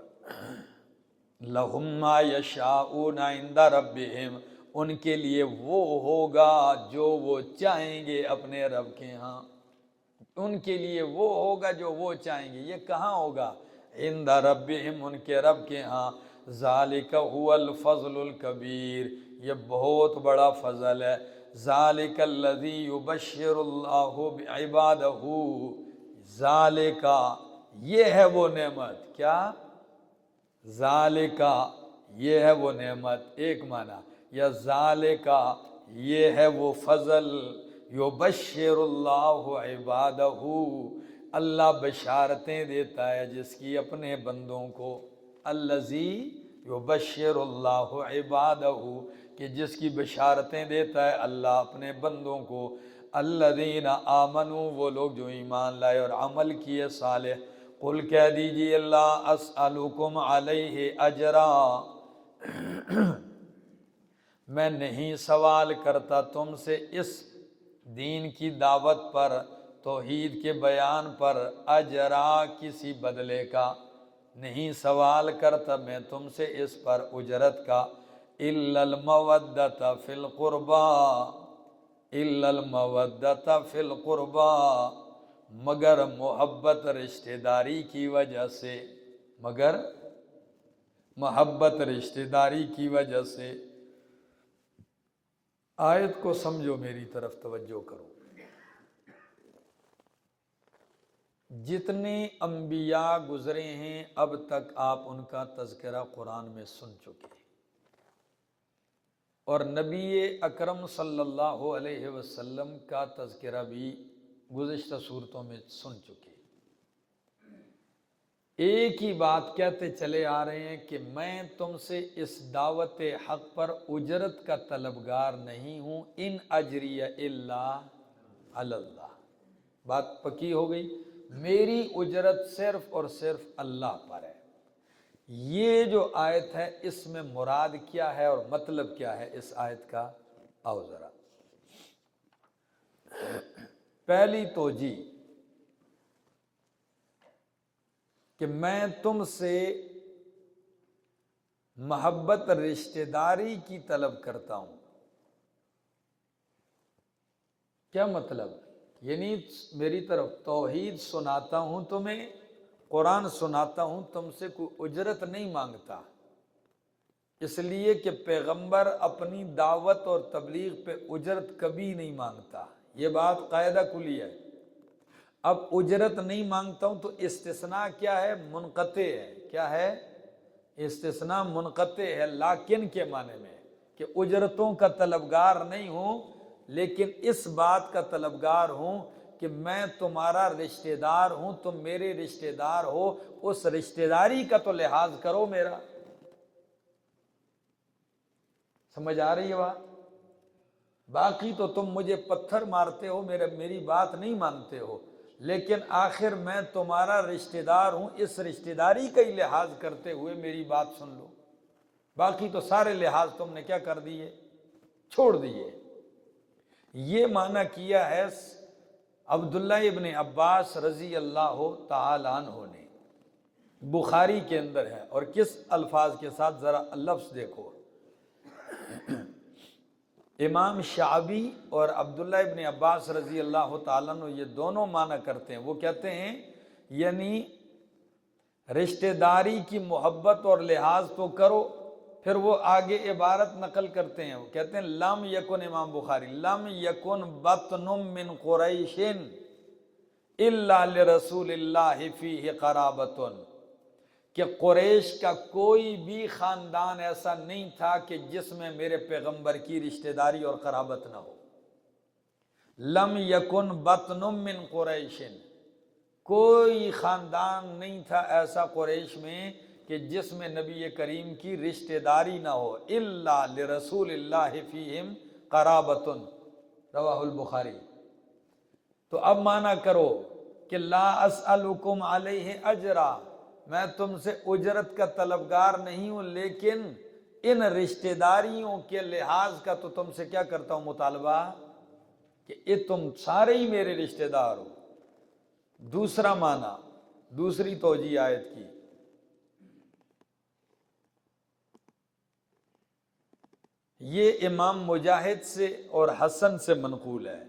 لہم ما یشاؤون عند ربہم، ان کے لیے وہ ہوگا جو وہ چاہیں گے اپنے رب کے ہاں، ان کے لیے وہ ہوگا جو وہ چاہیں گے۔ یہ کہاں ہوگا؟ عند ربہم، ان کے رب کے ہاں۔ ذالک هو الفضل الکبیر، یہ بہت بڑا فضل ہے۔ ذالک الذی یبشر اللہ بعبادہ، ذالک یہ ہے وہ نعمت، کیا؟ ذالکا یہ ہے وہ نعمت، ایک معنی، یا ذالکا یہ ہے وہ فضل، یبشر اللہ عبادہ، اللہ بشارتیں دیتا ہے جس کی اپنے بندوں کو، الذی یبشر اللہ عبادہ، کہ جس کی بشارتیں دیتا ہے اللہ اپنے بندوں کو، الذین آمنوا وہ لوگ جو ایمان لائے اور عمل کیے صالح۔ قل کہہ دیجئے لا اسألکم علیہ اجرا، میں نہیں سوال کرتا تم سے اس دین کی دعوت پر، توحید کے بیان پر، اجرا کسی بدلے کا، نہیں سوال کرتا میں تم سے اس پر اجرت کا، الا المودۃ فی القربی، الا المودۃ فی القربی، مگر محبت رشتہ داری کی وجہ سے، مگر محبت رشتہ داری کی وجہ سے۔ آیت کو سمجھو، میری طرف توجہ کرو۔ جتنے انبیاء گزرے ہیں اب تک آپ ان کا تذکرہ قرآن میں سن چکے ہیں، اور نبی اکرم صلی اللہ علیہ وسلم کا تذکرہ بھی گزشتہ صورتوں میں سن چکے۔ ایک ہی بات کہتے چلے آ رہے ہیں کہ میں تم سے اس دعوت حق پر اجرت کا طلبگار نہیں ہوں، ان اجری الا علی اللہ، بات پکی ہو گئی، میری اجرت صرف اور صرف اللہ پر ہے۔ یہ جو آیت ہے اس میں مراد کیا ہے اور مطلب کیا ہے اس آیت کا؟ آؤ ذرا پہلی توجیہ کہ میں تم سے محبت رشتہ داری کی طلب کرتا ہوں، کیا مطلب؟ یعنی میری طرف توحید سناتا ہوں تمہیں، قرآن سناتا ہوں، تم سے کوئی اجرت نہیں مانگتا، اس لیے کہ پیغمبر اپنی دعوت اور تبلیغ پہ اجرت کبھی نہیں مانگتا، یہ بات قاعدہ کلی ہے۔ اب اجرت نہیں مانگتا ہوں تو استثناء کیا ہے؟ منقطع ہے، کیا ہے؟ استثناء منقطع ہے، لیکن کے معنی میں کہ اجرتوں کا طلبگار نہیں ہوں، لیکن اس بات کا طلبگار ہوں کہ میں تمہارا رشتہ دار ہوں، تم میرے رشتہ دار ہو، اس رشتہ داری کا تو لحاظ کرو میرا۔ سمجھ آ رہی ہے بات؟ باقی تو تم مجھے پتھر مارتے ہو، میری بات نہیں مانتے ہو، لیکن آخر میں تمہارا رشتہ دار ہوں، اس رشتہ داری کا ہی لحاظ کرتے ہوئے میری بات سن لو، باقی تو سارے لحاظ تم نے کیا کر دیے؟ چھوڑ دیے۔ یہ معنی کیا ہے عبداللہ ابن عباس رضی اللہ تعالی عنہ نے، بخاری کے اندر ہے، اور کس الفاظ کے ساتھ؟ ذرا لفظ دیکھو، امام شعبی اور عبداللہ ابن عباس رضی اللہ تعالیٰ عنہ یہ دونوں معنی کرتے ہیں، وہ کہتے ہیں یعنی رشتہ داری کی محبت اور لحاظ تو کرو، پھر وہ آگے عبارت نقل کرتے ہیں، وہ کہتے ہیں لم یکن، امام بخاری، لم یکن بطن من قریش الا لرسول اللہ فیہ قرابۃ، کہ قریش کا کوئی بھی خاندان ایسا نہیں تھا کہ جس میں میرے پیغمبر کی رشتہ داری اور قرابت نہ ہو۔ لم یکن بطن من قریش، کوئی خاندان نہیں تھا ایسا قریش میں کہ جس میں نبی کریم کی رشتہ داری نہ ہو، الا لرسول اللہ فیہم قرابۃ، رواہ البخاری۔ تو اب معنی کرو کہ لا اسألکم علیہ اجرا، میں تم سے اجرت کا طلبگار نہیں ہوں، لیکن ان رشتہ داریوں کے لحاظ کا تو تم سے کیا کرتا ہوں مطالبہ، کہ یہ تم سارے ہی میرے رشتہ دار ہو۔ دوسرا معنی، دوسری توجیہ آیت کی، یہ امام مجاہد سے اور حسن سے منقول ہے،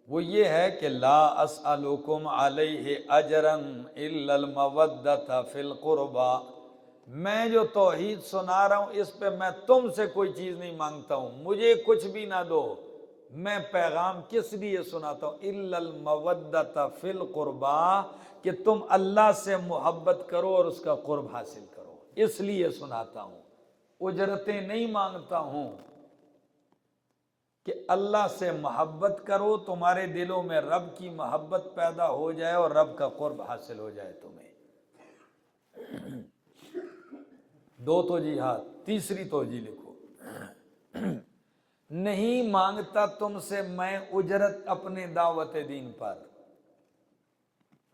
وہ یہ ہے کہ لا اسألکم علیہ اجرا الا المودۃ فی القربى، میں جو توحید سنا رہا ہوں اس پہ میں تم سے کوئی چیز نہیں مانگتا ہوں، مجھے کچھ بھی نہ دو، میں پیغام کس لیے سناتا ہوں، الا المودۃ فی القربى، کہ تم اللہ سے محبت کرو اور اس کا قرب حاصل کرو، اس لیے سناتا ہوں، اجرتیں نہیں مانگتا ہوں، کہ اللہ سے محبت کرو، تمہارے دلوں میں رب کی محبت پیدا ہو جائے اور رب کا قرب حاصل ہو جائے تمہیں۔ دو توجیہات، تیسری توجیہ لکھو، نہیں مانگتا تم سے میں اجرت اپنے دعوت دین پر،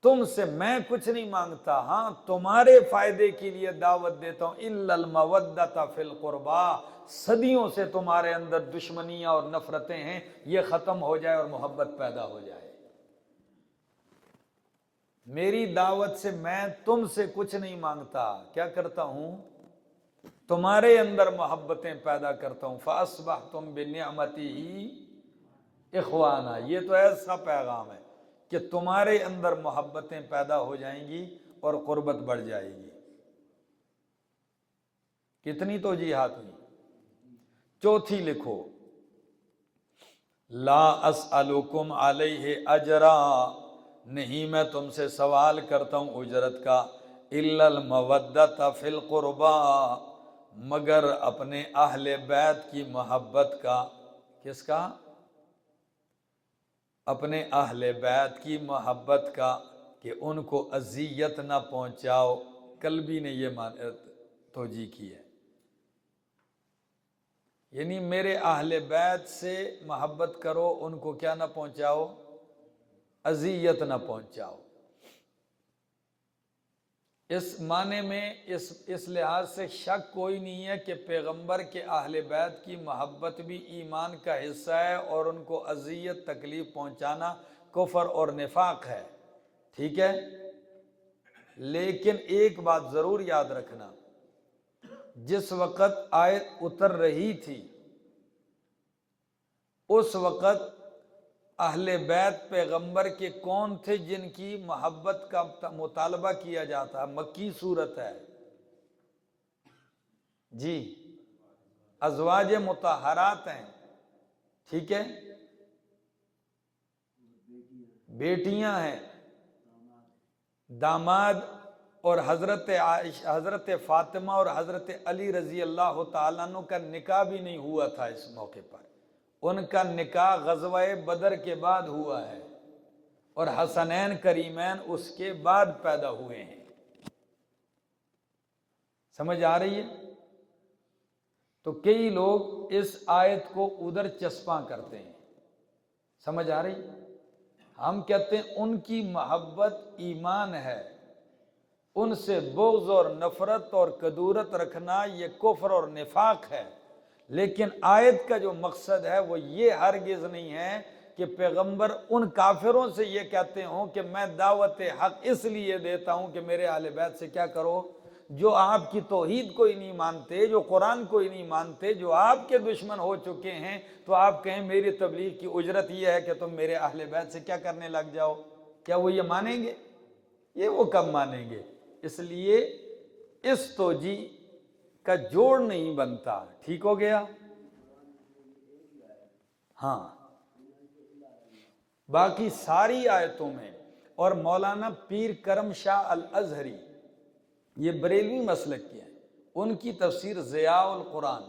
تم سے میں کچھ نہیں مانگتا، ہاں تمہارے فائدے کے لیے دعوت دیتا ہوں، الا المودۃ فی القربى، صدیوں سے تمہارے اندر دشمنیاں اور نفرتیں ہیں، یہ ختم ہو جائے اور محبت پیدا ہو جائے۔ میری دعوت سے میں تم سے کچھ نہیں مانگتا، کیا کرتا ہوں، تمہارے اندر محبتیں پیدا کرتا ہوں، فاصبحتم بنعمتہ اخوانا، یہ تو ایسا پیغام ہے کہ تمہارے اندر محبتیں پیدا ہو جائیں گی اور قربت بڑھ جائے گی۔ کتنی توجیہات ہوئی؟ چوتھی لکھو، لا اسألکم علیہ اجرا، نہیں میں تم سے سوال کرتا ہوں اجرت کا، الا المودۃ فی القربى، مگر اپنے اہل بیت کی محبت کا، کس کا؟ اپنے اہل بیت کی محبت کا، کہ ان کو اذیت نہ پہنچاؤ، کلبی نے یہ توجیہ کی ہے، یعنی میرے اہل بیت سے محبت کرو، ان کو کیا نہ پہنچاؤ، اذیت نہ پہنچاؤ۔ اس معنی میں اس لحاظ سے شک کوئی نہیں ہے کہ پیغمبر کے اہل بیت کی محبت بھی ایمان کا حصہ ہے، اور ان کو اذیت تکلیف پہنچانا کفر اور نفاق ہے، ٹھیک ہے؟ لیکن ایک بات ضرور یاد رکھنا، جس وقت آیت اتر رہی تھی اس وقت اہل بیت پیغمبر کے کون تھے جن کی محبت کا مطالبہ کیا جاتا ہے؟ مکی صورت ہے جی، ازواج مطہرات ہیں، ٹھیک ہے، بیٹیاں ہیں، داماد، اور حضرت عائشہ، حضرت فاطمہ اور حضرت علی رضی اللہ تعالیٰ عنہ کا نکاح بھی نہیں ہوا تھا اس موقع پر، ان کا نکاح غزوہ بدر کے بعد ہوا ہے، اور حسنین کریمین اس کے بعد پیدا ہوئے ہیں۔ سمجھ آ رہی ہے؟ تو کئی لوگ اس آیت کو ادھر چسپاں کرتے ہیں، سمجھ آ رہی؟ ہم کہتے ہیں ان کی محبت ایمان ہے، ان سے بغض اور نفرت اور کدورت رکھنا یہ کفر اور نفاق ہے، لیکن آیت کا جو مقصد ہے وہ یہ ہرگز نہیں ہے کہ پیغمبر ان کافروں سے یہ کہتے ہوں کہ میں دعوت حق اس لیے دیتا ہوں کہ میرے اہل بیت سے کیا کرو، جو آپ کی توحید کو ہی نہیں مانتے، جو قرآن کو ہی نہیں مانتے، جو آپ کے دشمن ہو چکے ہیں، تو آپ کہیں میری تبلیغ کی اجرت یہ ہے کہ تم میرے اہل بیت سے کیا کرنے لگ جاؤ، کیا وہ یہ مانیں گے؟ یہ وہ کب مانیں گے؟ اس لیے اس توجیہ کا جوڑ نہیں بنتا، ٹھیک ہو گیا؟ ہاں، باقی ساری آیتوں میں، اور مولانا پیر کرم شاہ الازہری، یہ بریلوی مسلک کے ہیں، ان کی تفسیر ضیاء القرآن،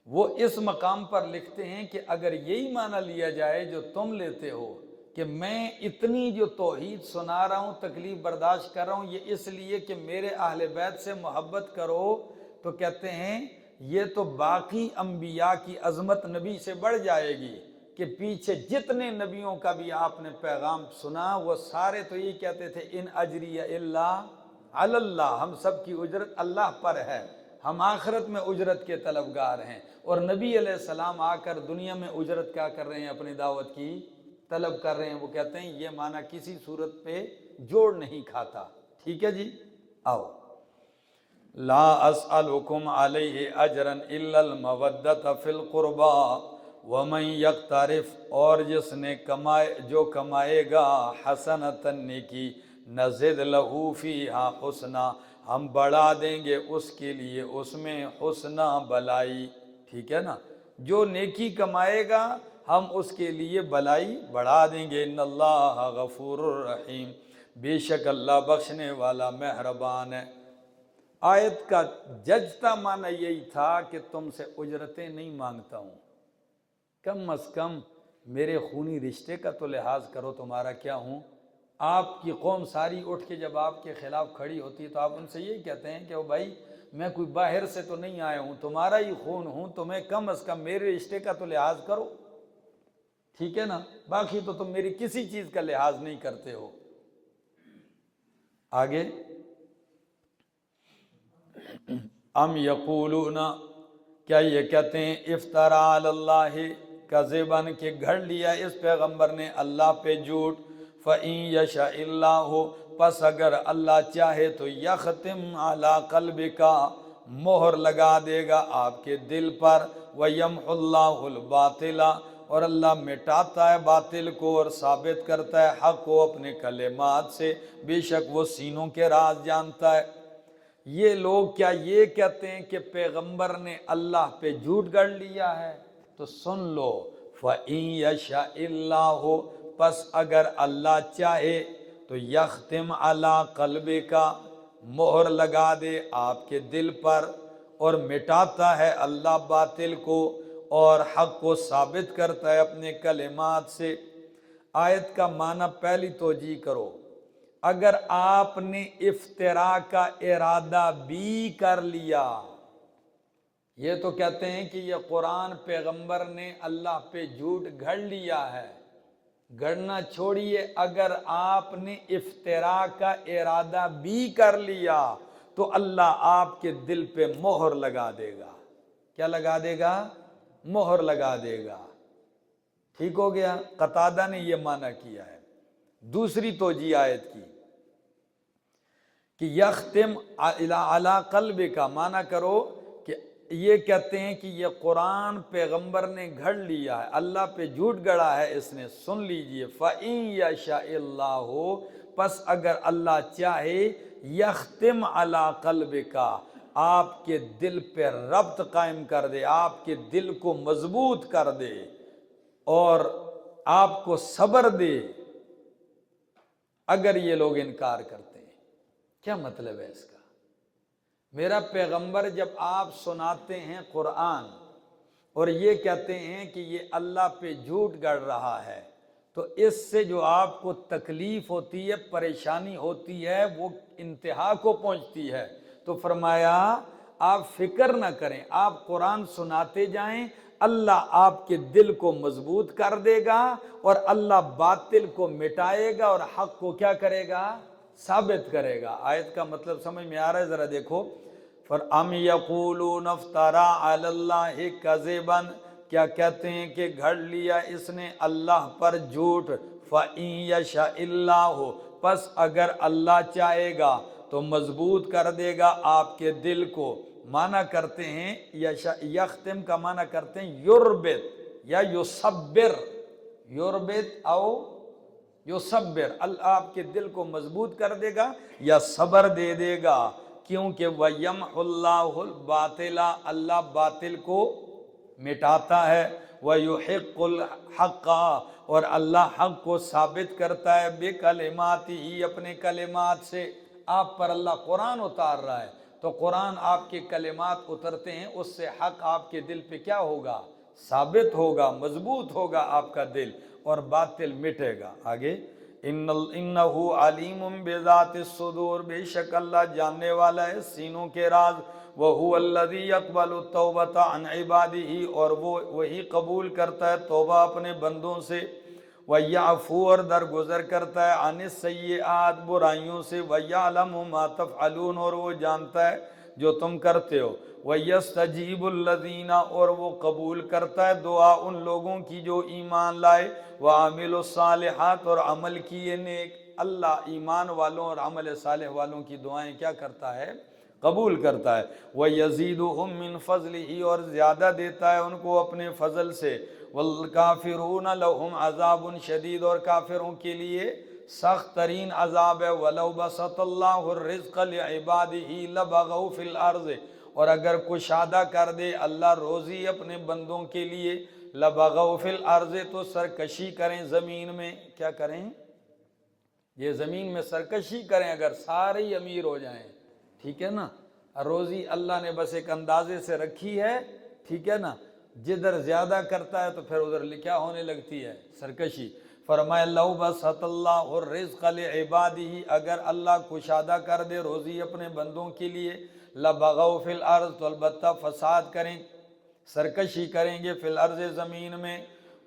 وہ اس مقام پر لکھتے ہیں کہ اگر یہی معنی لیا جائے جو تم لیتے ہو کہ میں اتنی جو توحید سنا رہا ہوں، تکلیف برداشت کر رہا ہوں، یہ اس لیے کہ میرے اہل بیت سے محبت کرو، تو کہتے ہیں یہ تو باقی انبیاء کی عظمت نبی سے بڑھ جائے گی کہ پیچھے جتنے نبیوں کا بھی آپ نے پیغام سنا وہ سارے تو یہی کہتے تھے ان اجری الا علی اللہ، ہم سب کی اجرت اللہ پر ہے، ہم آخرت میں اجرت کے طلبگار ہیں۔ اور نبی علیہ السلام آ کر دنیا میں اجرت کیا کر رہے ہیں؟ اپنی دعوت کی طلب کر رہے ہیں۔ وہ کہتے ہیں یہ معنی کسی صورت پہ جوڑ نہیں کھاتا۔ ٹھیک ہے جی، آؤ۔ لا اسألکم علیہ اجرا الا المودۃ فی القربى ومن یقترف، اور جس نے جو کمائے گا حسنۃ نیکی، نزد لہ فیہا حسنا، ہم بڑھا دیں گے اس کے لیے اس میں حسنا، بلائی۔ ٹھیک ہے نا، جو نیکی کمائے گا ہم اس کے لیے بلائی بڑھا دیں گے۔ ان اللہ غفور الرحیم، بے شک اللہ بخشنے والا مہربان ہے۔ آیت کا ججتا معنی یہی تھا کہ تم سے اجرتیں نہیں مانگتا ہوں، کم از کم میرے خونی رشتے کا تو لحاظ کرو، تمہارا کیا ہوں۔ آپ کی قوم ساری اٹھ کے جب آپ کے خلاف کھڑی ہوتی ہے تو آپ ان سے یہی کہتے ہیں کہ او بھائی میں کوئی باہر سے تو نہیں آیا ہوں، تمہارا ہی خون ہوں، تمہیں کم از کم میرے رشتے کا تو لحاظ کرو۔ ٹھیک ہے نا، باقی تو تم میری کسی چیز کا لحاظ نہیں کرتے ہو۔ آگے، ام یقولون، کیا یہ کہتے ہیں، افترا علی اللہ کذباً، کہ گھڑ لیا اس پیغمبر نے اللہ پہ جھوٹ، فَإِن یشاء اللہ، پس اگر اللہ چاہے تو یختم علی قلبک، مہر لگا دے گا آپ کے دل پر، وَيَمْحُ اللَّهُ الْبَاطِلَ، اور اللہ مٹاتا ہے باطل کو اور ثابت کرتا ہے حق کو اپنے کلمات سے، بے شک وہ سینوں کے راز جانتا ہے۔ یہ لوگ کیا یہ کہتے ہیں کہ پیغمبر نے اللہ پہ جھوٹ گڑھ لیا ہے؟ تو سن لو، فَإِن يَشَاءِ اللَّهُ، پس اگر اللہ چاہے تو یختم علی قلبک، مہر لگا دے آپ کے دل پر، اور مٹاتا ہے اللہ باطل کو اور حق کو ثابت کرتا ہے اپنے کلمات سے۔ آیت کا معنی پہلی توجہ کرو، اگر آپ نے افتراء کا ارادہ بھی کر لیا، یہ تو کہتے ہیں کہ یہ قرآن پیغمبر نے اللہ پہ جھوٹ گھڑ لیا ہے، گھڑنا چھوڑیے، اگر آپ نے افتراء کا ارادہ بھی کر لیا تو اللہ آپ کے دل پہ مہر لگا دے گا۔ کیا لگا دے گا؟ مہر لگا دے گا۔ ٹھیک ہو گیا، قتادہ نے یہ معنی کیا ہے۔ دوسری توجہ آیت کی کہ یختم علی قلب کا معنی کرو کہ یہ کہتے ہیں کہ یہ قرآن پیغمبر نے گھڑ لیا ہے، اللہ پہ جھوٹ گڑا ہے اس نے۔ سن لیجئے، فَإِن یشاء اللہ، پس اگر اللہ چاہے، یختم علی قلبک، آپ کے دل پہ ربط قائم کر دے، آپ کے دل کو مضبوط کر دے اور آپ کو صبر دے، اگر یہ لوگ انکار کرتے ہیں۔ کیا مطلب ہے اس کا؟ میرا پیغمبر جب آپ سناتے ہیں قرآن اور یہ کہتے ہیں کہ یہ اللہ پہ جھوٹ گڑ رہا ہے، تو اس سے جو آپ کو تکلیف ہوتی ہے، پریشانی ہوتی ہے، وہ انتہا کو پہنچتی ہے۔ تو فرمایا آپ فکر نہ کریں، آپ قرآن سناتے جائیں، اللہ آپ کے دل کو مضبوط کر دے گا اور اللہ باطل کو مٹائے گا اور حق کو کیا کرے گا؟ ثابت کرے گا۔ آیت کا مطلب سمجھ میں آ رہا ہے؟ ذرا دیکھو، فَأَمْ يَقُولُونَ افْتَرَىٰ عَلَى اللَّهِ كَذِبًا، کیا کہتے ہیں کہ گھڑ لیا اس نے اللہ پر جھوٹ، فَإِن يَشَاءِ اللَّهُ، پس اگر اللہ چاہے گا تو مضبوط کر دے گا آپ کے دل کو۔ معنی کرتے ہیں یختم کا معنی کرتے ہیں یربط یا یصبر، یربط او یصبر، اللہ آپ کے دل کو مضبوط کر دے گا یا صبر دے دے گا، کیونکہ وَيَمْحُ اللَّهُ الْبَاطِلَ، اللہ باطل کو مٹاتا ہے، وَيُحِقُّ الْحَقَّ، اور اللہ حق کو ثابت کرتا ہے، بِكَلِمَاتِهِ، اپنے کلمات سے۔ آپ پر اللہ قرآن اتار رہا ہے تو قرآن آپ کے کلمات اترتے ہیں، اس سے حق آپ کے دل پہ کیا ہوگا؟ ثابت ہوگا، مضبوط ہوگا آپ کا دل، اور باطل مٹے گا۔ آگے انہو علیم بذات الصدور، بے شک اللہ جاننے والا ہے سینوں کے راز۔ وہو الذی یقبل التوبۃ عن عبادہ، اور وہ وہی قبول کرتا ہے توبہ اپنے بندوں سے۔ وَيَعْفُو، اور درگزر کرتا ہے عن السیئات برائیوں سے۔ وَيَعْلَمُ مَا تَفْعَلُونَ، اور وہ جانتا ہے جو تم کرتے ہو۔ وَيَسْتَجِيبُ الَّذِينَ، اور وہ قبول کرتا ہے دعا ان لوگوں کی جو ایمان لائے۔ وَعَمِلُوا الصَّالِحَاتِ، اور عمل کیے نیک۔ اللہ ایمان والوں اور عمل صالح والوں کی دعائیں کیا کرتا ہے؟ قبول کرتا ہے۔ وَيَزِيدُهُم مِّن فَضْلِهِ، اور زیادہ دیتا ہے ان کو اپنے فضل سے۔ وَالْكَافِرُونَ لَهُمْ عَذَابٌ شَدِيدٌ، اور کافروں کے لیے سخت ترین عذاب ہے۔ وَلَوْ بَسَطَ اللَّهُ الرِّزْقَ لِعِبَادِهِ لَبَغَوْا فِي الْأَرْضِ، اور اگر کشادہ کر دے اللہ روزی اپنے بندوں کے لیے، لَبَغَوْا فِي الْأَرْضِ، تو سرکشی کریں زمین میں۔ کیا کریں؟ یہ زمین میں سرکشی کریں اگر سارے ہی امیر ہو جائیں، ٹھیک ہے نا۔ روزی اللہ نے بس ایک اندازے سے رکھی ہے، ٹھیک ہے نا۔ جدھر زیادہ کرتا ہے تو پھر ادھر کیا ہونے لگتی ہے؟ سرکشی۔ فرمایا لو بسط اللہ الرزق لعبادہ، اگر اللہ کشادہ کر دے روزی اپنے بندوں کے لیے، لبغوا فی الارض، تو البتہ فساد کریں، سرکشی کریں گے فی الارض زمین میں۔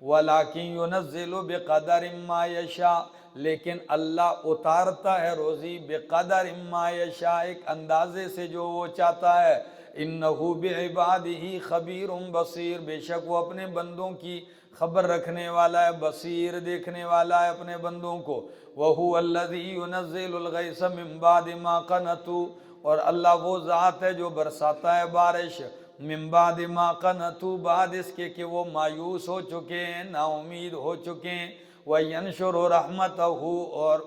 ولیکن ینزل بقدر ما یشاء، لیکن اللہ اتارتا ہے روزی بقدر ما یشاء، ایک اندازے سے جو وہ چاہتا ہے۔ انہو بعبادہ خبیر بصیر، بے شک وہ اپنے بندوں کی خبر رکھنے والا ہے، بصیر دیکھنے والا ہے اپنے بندوں کو۔ وہو الذی ینزل الغیث من بعد ما قنطوا، اور اللہ وہ ذات ہے جو برساتا ہے بارش من بعد ما قنطوا، بعد اس کے کہ وہ مایوس ہو چکے ہیں، نا امید ہو چکے ہیں۔ وَيَنْشُرُ رَحْمَتَهُ، اور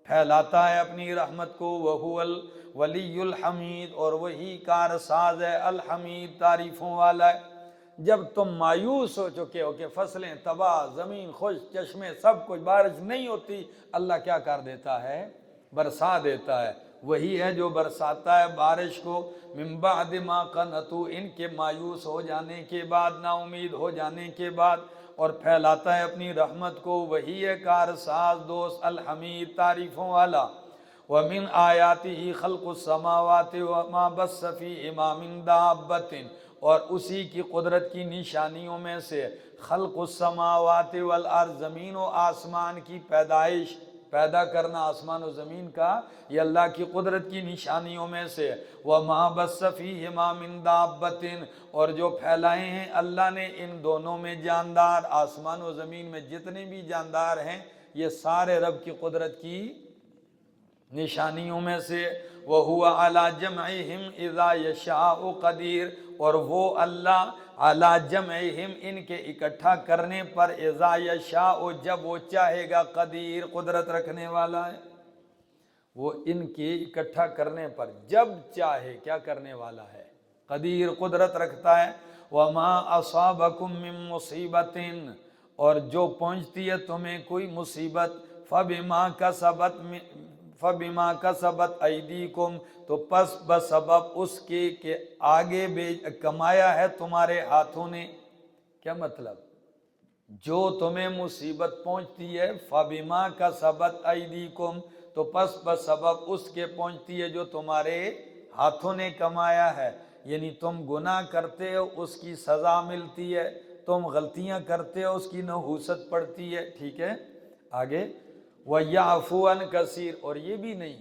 پھیلاتا ہے اپنی رحمت کو۔ وَهُوَ الْوَلِيُّ الْحَمِيدُ، اور وہی کارساز ہے الحمید، تعریفوں والا ہے۔ جب تم مایوس ہو چکے ہو کہ فصلیں تباہ، زمین خشک، چشمے سب کچھ، بارش نہیں ہوتی، اللہ کیا کر دیتا ہے؟ برسا دیتا ہے۔ وہی ہے جو برساتا ہے بارش کو من بعد ما قنطوا، ان کے مایوس ہو جانے کے بعد، نا امید ہو جانے کے بعد، اور پھیلاتا ہے اپنی رحمت کو۔ وہی ہے کارساز دوست الحمید، تعریفوں والا۔ وَمِنْ آیَاتِهِ خَلْقُ السَّمَاوَاتِ وَمَا بَثَّ فِيهِمَا مِنْ دَابَّةٍ، اور اسی کی قدرت کی نشانیوں میں سے خلق السماوات والارض، زمین و آسمان کی پیدائش، پیدا کرنا آسمان و زمین کا، یہ اللہ کی قدرت کی نشانیوں میں سے۔ وَمَا بَثَّ فِيهِمَا مِنْ دَابَّةٍ، اور جو پھیلائے ہیں اللہ نے ان دونوں میں جاندار، آسمان و زمین میں جتنے بھی جاندار ہیں، یہ سارے رب کی قدرت کی نشانیوں میں سے۔ وَهُوَ عَلَى جَمْعِهِمْ إِذَا يَشَاءُ قَدِيرٌ، اور وہ اللہ عَلَى جَمْعِهِمْ، ان کے اکٹھا کرنے پر، إِذَا يَشَاءُ، جب وہ چاہے گا، قدیر، قدرت رکھنے والا ہے۔ وہ ان کے اکٹھا کرنے پر جب چاہے کیا کرنے والا ہے؟ قدیر، قدرت رکھتا ہے۔ وَمَا أَصَابَكُم مِّن مُّصِيبَةٍ، اور جو پہنچتی ہے تمہیں کوئی مصیبت، فَبِمَا كَسَبَتْ أَيْدِيكُمْ، تو پس بسبب اس کے کہ آگے کمایا ہے تمہارے ہاتھوں نے۔ کیا مطلب؟ جو تمہیں مصیبت پہنچتی ہے فَبِمَا كَسَبَتْ أَيْدِيكُمْ، تو پس بسبب اس کے پہنچتی ہے جو تمہارے ہاتھوں نے کمایا ہے۔ یعنی تم گناہ کرتے ہو اس کی سزا ملتی ہے، تم غلطیاں کرتے ہو اس کی نحوست پڑتی ہے، ٹھیک ہے۔ آگے وَيَعْفُو عَنْ كَثِيرٍ، اور یہ بھی نہیں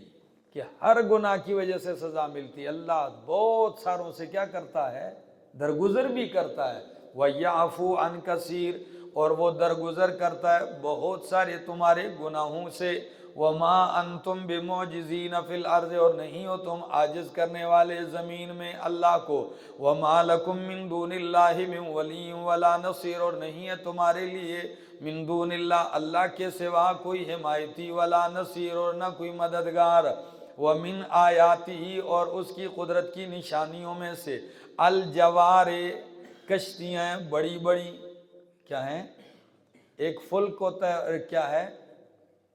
کہ ہر گناہ کی وجہ سے سزا ملتی ہے، اللہ بہت ساروں سے کیا کرتا ہے؟ درگزر بھی کرتا ہے۔ وَيَعْفُو عَنْ كَثِيرٍ، اور وہ درگزر کرتا ہے بہت سارے تمہارے گناہوں سے۔ وَمَا أَنْتُمْ بِمُعْجِزِينَ فِي الْأَرْضِ، اور نہیں ہو تم عاجز کرنے والے زمین میں اللہ کو۔ وَمَا لَكُم مِّن دُونِ اللَّهِ مِن وَلِيٍّ وَلَا نَصِيرٍ، اور نہیں ہے تمہارے لیے من دون اللہ، اللہ کے سوا کوئی حمایتی، ولا نصیر، اور نہ کوئی مددگار۔ وَمِنْ آیاتہ، اور اس کی قدرت کی نشانیوں میں سے، الجوار، کشتیاں بڑی بڑی، کیا ہیں؟ ایک فلک ہوتا ہے اور کیا ہے؟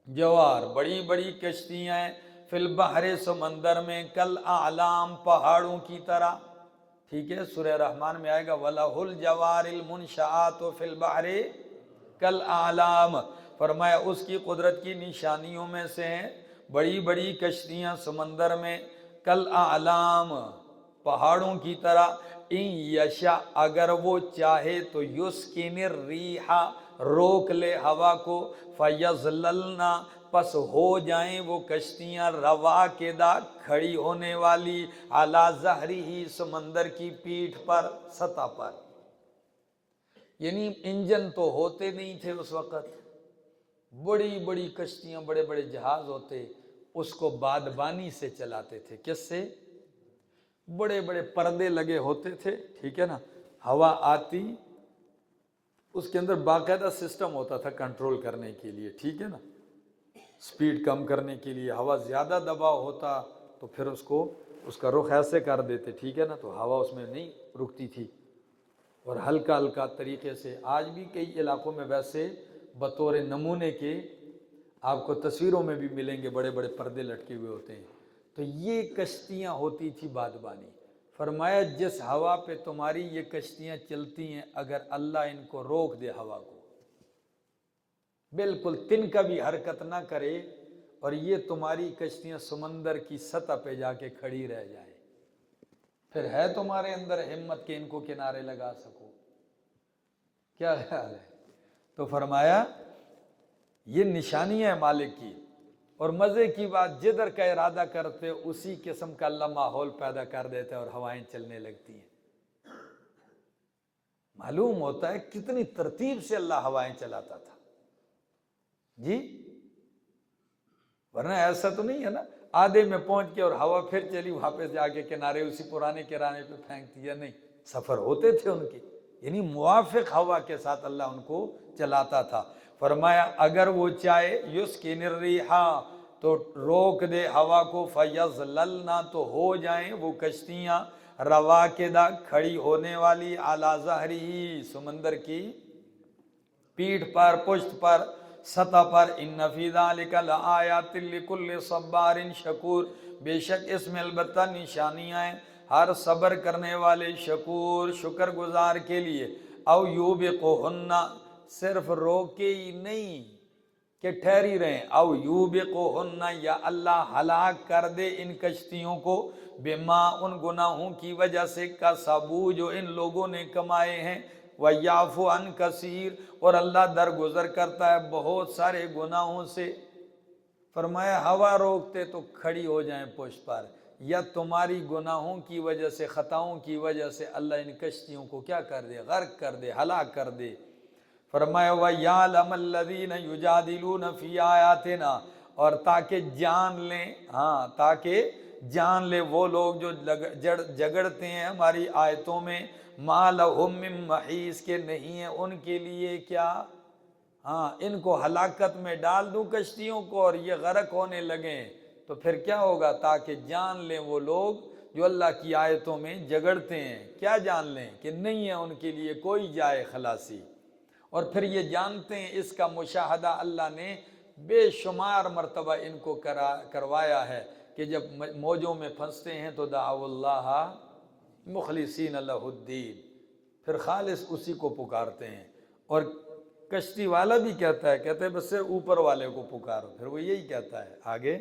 جوار، بڑی بڑی کشتیاں ہیں، فی البحر، سمندر میں، کل اعلام، پہاڑوں کی طرح، ٹھیک ہے۔ سورہ رحمان میں آئے گا وَلَهُ الْجَوَارِ الْمُنْشَآتُ فِي الْبَحْرِ کل اعلام، فرمایا اس کی قدرت کی نشانیوں میں سے ہیں بڑی بڑی کشتیاں سمندر میں، کل اعلام پہاڑوں کی طرح، ان یشا اگر وہ چاہے تو یسکن الریح روک لے ہوا کو، فیظللنا پس ہو جائیں وہ کشتیاں رواکدہ کھڑی ہونے والی، علی ظہرہ سمندر کی پیٹھ پر، سطح پر، یعنی انجن تو ہوتے نہیں تھے اس وقت، بڑی بڑی کشتیاں بڑے بڑے جہاز ہوتے، اس کو بادبانی سے چلاتے تھے، کس سے؟ بڑے بڑے پردے لگے ہوتے تھے، ٹھیک ہے نا، ہوا آتی، اس کے اندر باقاعدہ سسٹم ہوتا تھا کنٹرول کرنے کے لیے، ٹھیک ہے نا، سپیڈ کم کرنے کے لیے، ہوا زیادہ دباؤ ہوتا تو پھر اس کا رخ ایسے کر دیتے، ٹھیک ہے نا، تو ہوا اس میں نہیں رکتی تھی، اور ہلکا ہلکا طریقے سے، آج بھی کئی علاقوں میں ویسے بطور نمونے کے آپ کو تصویروں میں بھی ملیں گے، بڑے بڑے پردے لٹکے ہوئے ہوتے ہیں، تو یہ کشتیاں ہوتی تھی بادبانی۔ فرمایا جس ہوا پہ تمہاری یہ کشتیاں چلتی ہیں، اگر اللہ ان کو روک دے، ہوا کو بالکل تن کا بھی حرکت نہ کرے، اور یہ تمہاری کشتیاں سمندر کی سطح پہ جا کے کھڑی رہ جائیں، پھر ہے تمہارے اندر ہمت کہ ان کو کنارے لگا سکو؟ کیا خیال ہے؟ تو فرمایا یہ نشانی ہے مالک کی، اور مزے کی بات، جدھر کا ارادہ کرتے اسی قسم کا اللہ ماحول پیدا کر دیتا ہے اور ہوائیں چلنے لگتی ہیں۔ معلوم ہوتا ہے کتنی ترتیب سے اللہ ہوائیں چلاتا تھا جی، ورنہ ایسا تو نہیں ہے نا آدھے میں پہنچ کے اور ہوا پھر چلی واپس جا کے کنارے اسی پرانے کنارے پہ پھینکتی ہے، نہیں، سفر ہوتے تھے ان کے، یعنی موافق ہوا کے ساتھ اللہ ان کو چلاتا تھا۔ فرمایا اگر وہ چاہے یسکن الریح تو روک دے ہوا کو، فیظللنا تو ہو جائیں وہ کشتیاں رواکدہ کھڑی ہونے والی، علی ظہرہ سمندر کی پیٹھ پر، پشت پر، سطح پر، ان فی ذلک لآیات لکل صبار شکور، بے شک اس میں البتہ نشانیاں ہیں ہر صبر کرنے والے شکور شکر گزار کے لیے۔ او یوبقہن صرف روکے ہی نہیں کہ ٹھہری رہیں، او یوبقہن یا اللہ ہلاک کر دے ان کشتیوں کو، بما ان گناہوں کی وجہ سے، کسبو جو ان لوگوں نے کمائے ہیں، وَيَعْفُ عَنْ كَثِيرٍ اور اللہ درگزر کرتا ہے بہت سارے گناہوں سے۔ فرمایا ہوا روکتے تو کھڑی ہو جائیں پشت پر، یا تمہاری گناہوں کی وجہ سے، خطاؤں کی وجہ سے اللہ ان کشتیوں کو کیا کر دے؟ غرق کر دے، ہلاک کر دے۔ فرمایا وَيَعْلَمَ الَّذِينَ يُجَادِلُونَ فِي آيَاتِنَا اور تاکہ جان لیں، ہاں تاکہ جان لے وہ لوگ جو جگڑتے ہیں ہماری آیتوں میں، مَا لَهُم مِّن مَحِیصٍ کہ نہیں ہے ان کے لیے کیا، ہاں ان کو ہلاکت میں ڈال دوں کشتیوں کو اور یہ غرق ہونے لگیں تو پھر کیا ہوگا؟ تاکہ جان لیں وہ لوگ جو اللہ کی آیتوں میں جگڑتے ہیں، کیا جان لیں؟ کہ نہیں ہے ان کے لیے کوئی جائے خلاصی، اور پھر یہ جانتے ہیں، اس کا مشاہدہ اللہ نے بے شمار مرتبہ ان کو کروایا ہے کہ جب موجوں میں پھنستے ہیں تو دعوا اللہ مخلصین لہ الدین، پھر خالص اسی کو پکارتے ہیں، اور کشتی والا بھی کہتا ہے بس صرف اوپر والے کو پکارو، پھر وہ یہی کہتا ہے آگے،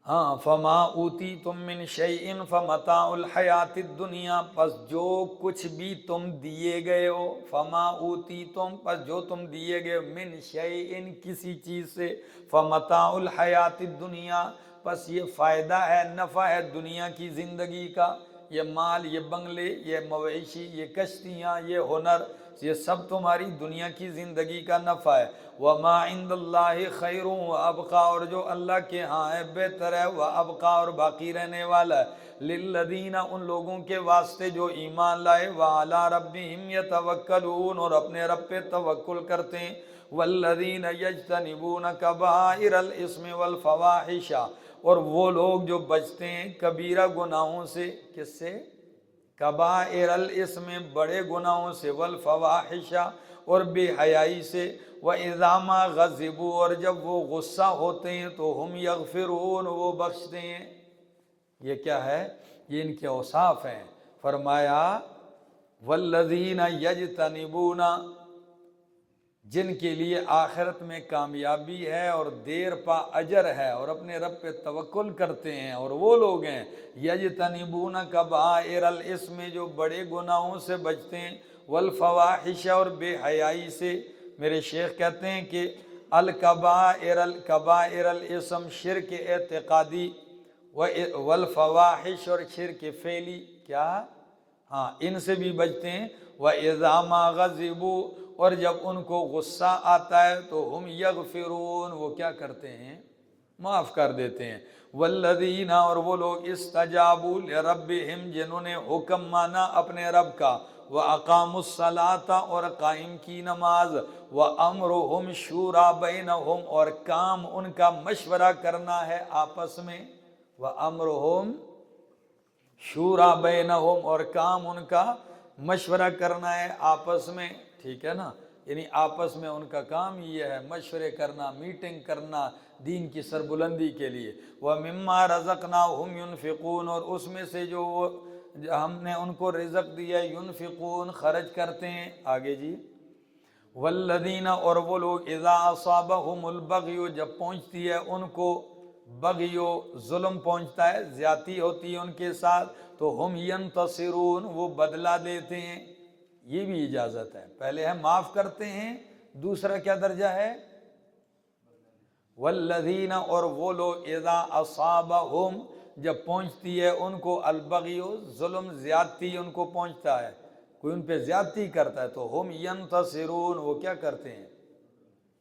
ہاں فما اوتیتم من شیء فمتاع الحیات الدنیا پس جو کچھ بھی تم دیے گئے ہو، فما اوتیتم پس جو تم دیے گئے ہو، من شیء کسی چیز سے، فمتاع الحیات الدنیا پس یہ فائدہ ہے، نفع ہے دنیا کی زندگی کا، یہ مال، یہ بنگلے، یہ مویشی، یہ کشتیاں، یہ ہنر، یہ سب تمہاری دنیا کی زندگی کا نفع ہے۔ وَمَا عِندَ اللَّهِ خَيْرٌ وَأَبْقَىٰ اور جو اللہ کے ہاں ہے بہتر ہے، وَأَبْقَىٰ اور باقی رہنے والا ہے، لِلَّذِينَ ان لوگوں کے واسطے جو ایمان لائے، وَعَلَىٰ رَبِّهِمْ يَتَوَكَّلُونَ اور اپنے رب پہ توکل کرتے ہیں، وَالَّذِينَ يَجْتَنِبُونَ كَبَائِرَ الْإِثْمِ وَالْفَوَاحِشَ اور وہ لوگ جو بچتے ہیں کبیرہ گناہوں سے، کس سے؟ کبائر الاسم بڑے گناہوں سے، والفواحش اور بے حیائی سے، وَإِذَا مَا غَضِبُوا اور جب وہ غصہ ہوتے ہیں تو ہم یغفرون وہ بخشتے ہیں۔ یہ کیا ہے؟ یہ ان کے اوصاف ہیں۔ فرمایا والذین یجتنبون، جن کے لیے آخرت میں کامیابی ہے اور دیر پا اجر ہے اور اپنے رب پہ توکل کرتے ہیں، اور وہ لوگ ہیں یجتنبون کبائر الاسم، جو بڑے گناہوں سے بچتے ہیں، والفواحش، اور بے حیائی سے۔ میرے شیخ کہتے ہیں کہ الکبائر الاسم شرک اعتقادی، والفواحش، اور شرک فعلی، کیا؟ ہاں، ان سے بھی بچتے ہیں۔ وَإِذَا مَا غَضِبُوا، اور جب ان کو غصہ آتا ہے تو ہم یغفرون، وہ کیا کرتے ہیں؟ معاف کر دیتے ہیں۔ والذین، اور وہ لوگ استجابوا لربہم، جنہوں نے حکم مانا اپنے رب کا، وَأَقَامُوا الصَّلَاةَ، اور قائم کی نماز، وَأَمْرُهُمْ شُورَىٰ بَيْنَهُمْ، اور کام ان کا مشورہ کرنا ہے آپس میں، وَأَمْرُهُمْ شورا بینہم، اور کام ان کا مشورہ کرنا ہے آپس میں، ٹھیک ہے نا؟ یعنی آپس میں ان کا کام یہ ہے مشورے کرنا، میٹنگ کرنا دین کی سربلندی کے لیے۔ وَمِمَّا رَزَقْنَاهُمْ يُنْفِقُونَ، اور اس میں سے جو ہم نے ان کو رزق دیا، ينفقون، خرچ کرتے ہیں۔ آگے جی، والذین، اور وہ لوگ اذا اصابہم البغی، جب پہنچتی ہے ان کو بغی و ظلم پہنچتا ہے، زیادتی ہوتی ہے ان کے ساتھ، تو ہم ینتصرون، وہ بدلہ دیتے ہیں۔ یہ بھی اجازت ہے، پہلے ہم معاف کرتے ہیں، دوسرا کیا درجہ ہے؟ والذین، اور وہ لوگ اذا اصابہم، جب پہنچتی ہے ان کو البغی، ظلم زیادتی ان کو پہنچتا ہے، کوئی ان پہ زیادتی کرتا ہے، تو ہم ینتصرون، وہ کیا کرتے ہیں؟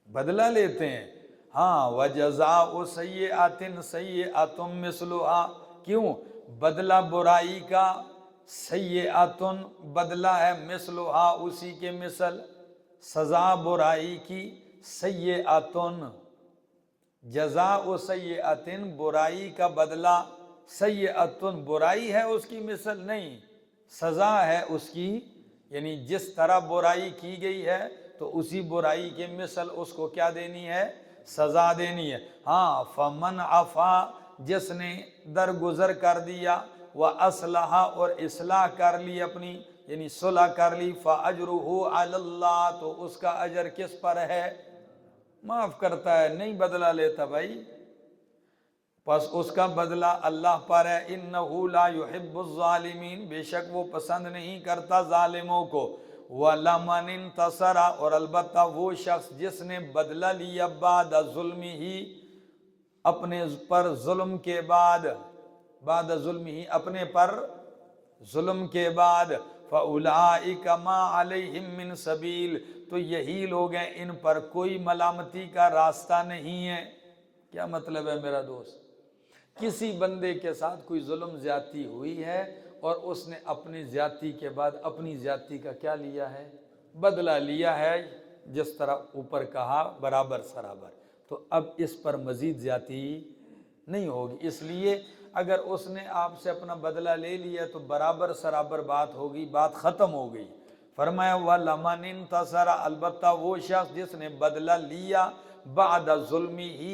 بدلہ لیتے ہیں۔ ہاں، وجزاء سیئۃ سیئۃ مثلها، کیوں؟ بدلہ برائی کا، سیئۃ بدلہ ہے، مثلها اسی کے مثل، سزا برائی کی، سیئۃ جزاء سیئۃ برائی کا بدلہ، سیئۃ برائی ہے اس کی مثل نہیں، سزا ہے اس کی، یعنی جس طرح برائی کی گئی ہے تو اسی برائی کے مثل اس کو کیا دینی ہے؟ سزا دینی ہے۔ ہاں، فمن عفا، جس نے درگزر کر دیا، وَأَصْلَحَ، اور اصلاح کر لی اپنی، یعنی صلح کر لی، فَأَجْرُهُ عَلَى اللَّهِ، تو اس کا اجر کس پر ہے؟ معاف کرتا ہے، نہیں بدلہ لیتا بھائی، پس اس کا بدلہ اللہ پر ہے۔ اِنَّهُ لَا يُحِبُّ الظَّالِمِينَ، بے شک وہ پسند نہیں کرتا ظالموں کو۔ وَلَمَنِ انتصر، اور البتہ وہ شخص جس نے بدلہ لیا بعد ظلمہ، اپنے پر ظلم کے بعد، بعد ظلمہ، اپنے پر ظلم کے بعد، فَأُولَٰئِكَ مَا عَلَيْهِم مِّن سَبِيلٍ، تو یہی لوگ ہیں ان پر کوئی ملامتی کا راستہ نہیں ہے۔ کیا مطلب ہے میرا دوست؟ کسی بندے کے ساتھ کوئی ظلم زیادتی ہوئی ہے اور اس نے اپنی زیادتی کے بعد اپنی زیادتی کا کیا لیا ہے؟ بدلہ لیا ہے، جس طرح اوپر کہا برابر سرابر، تو اب اس پر مزید زیادتی نہیں ہوگی۔ اس لیے اگر اس نے آپ سے اپنا بدلہ لے لیا تو برابر سرابر بات ہوگی، بات ختم ہو گئی۔ فرمایا وَلَمَنِ انتصر، البتہ وہ شخص جس نے بدلہ لیا بعد ظلمہ،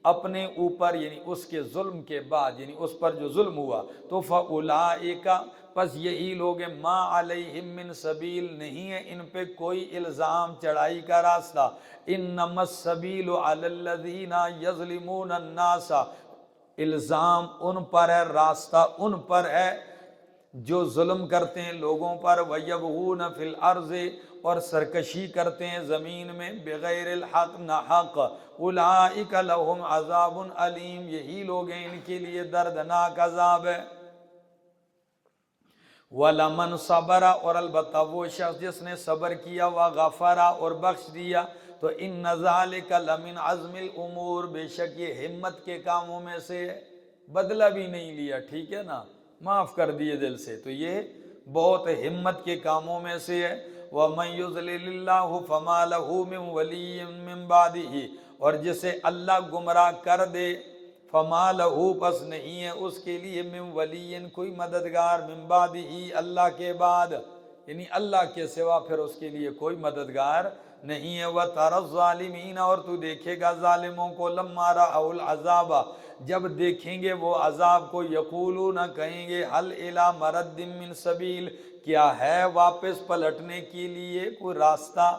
اپنے اوپر، یعنی اس کے ظلم کے بعد، یعنی اس پر جو ظلم ہوا، تو فَأُولَٰئِكَ، پس یہی لوگ ہیں، مَا عَلَيْهِم مِّن سَبِيلٍ، نہیں ہے ان پہ کوئی الزام چڑھائی کا راستہ۔ إِنَّمَا السَّبِيلُ عَلَى الَّذِينَ يَظْلِمُونَ النَّاسَ، الزام ان پر ہے، راستہ ان پر ہے جو ظلم کرتے ہیں لوگوں پر، وَيَبْغُونَ فِي الْأَرْضِ، اور سرکشی کرتے ہیں زمین میں، بغیر الحق، نہ حق، أُولَٰئِكَ لَهُمْ عَذَابٌ أَلِيمٌ، یہی لوگ ہیں ان کے لیے دردناک عذاب ہے۔ وَلَمَنْ صَبَرَ، اور البتہ وہ شخص جس نے صبر کیا، وَغَفَرَ، اور بخش دیا، تو إِنَّ ذَلِكَ لَمِنْ عَزْمِ الْأُمُورِ، بے شک یہ ہمت کے کاموں میں سے، بدلہ بھی نہیں لیا، ٹھیک ہے نا، معاف کر دیے دل سے، تو یہ بہت ہمت کے کاموں میں سے ہے۔ وَمَن يُضْلِلِ اللَّهُ فَمَا لَهُ مِن وَلِيٍّ مِّن بَعْدِهِ، اور جسے اللہ گمراہ کر دے، فَمَا لَهُ، پس نہیں ہے اس کے لیے، من ولی، کوئی مددگار، من بعدہ، اللہ کے بعد، یعنی اللہ کے سوا پھر اس کے لیے کوئی مددگار نہیں ہے۔ وَتَرَى الظَّالِمِينَ، اور تو دیکھے گا ظالموں کو، لَمَّا رَأَوُا الْعَذَابَ، جب دیکھیں گے وہ عذاب کو، یقولون، کہیں گے، هَلْ إِلَىٰ مَرَدٍ مِّن سَبِيلٍ، کیا ہے واپس پلٹنے کے لیے کوئی راستہ؟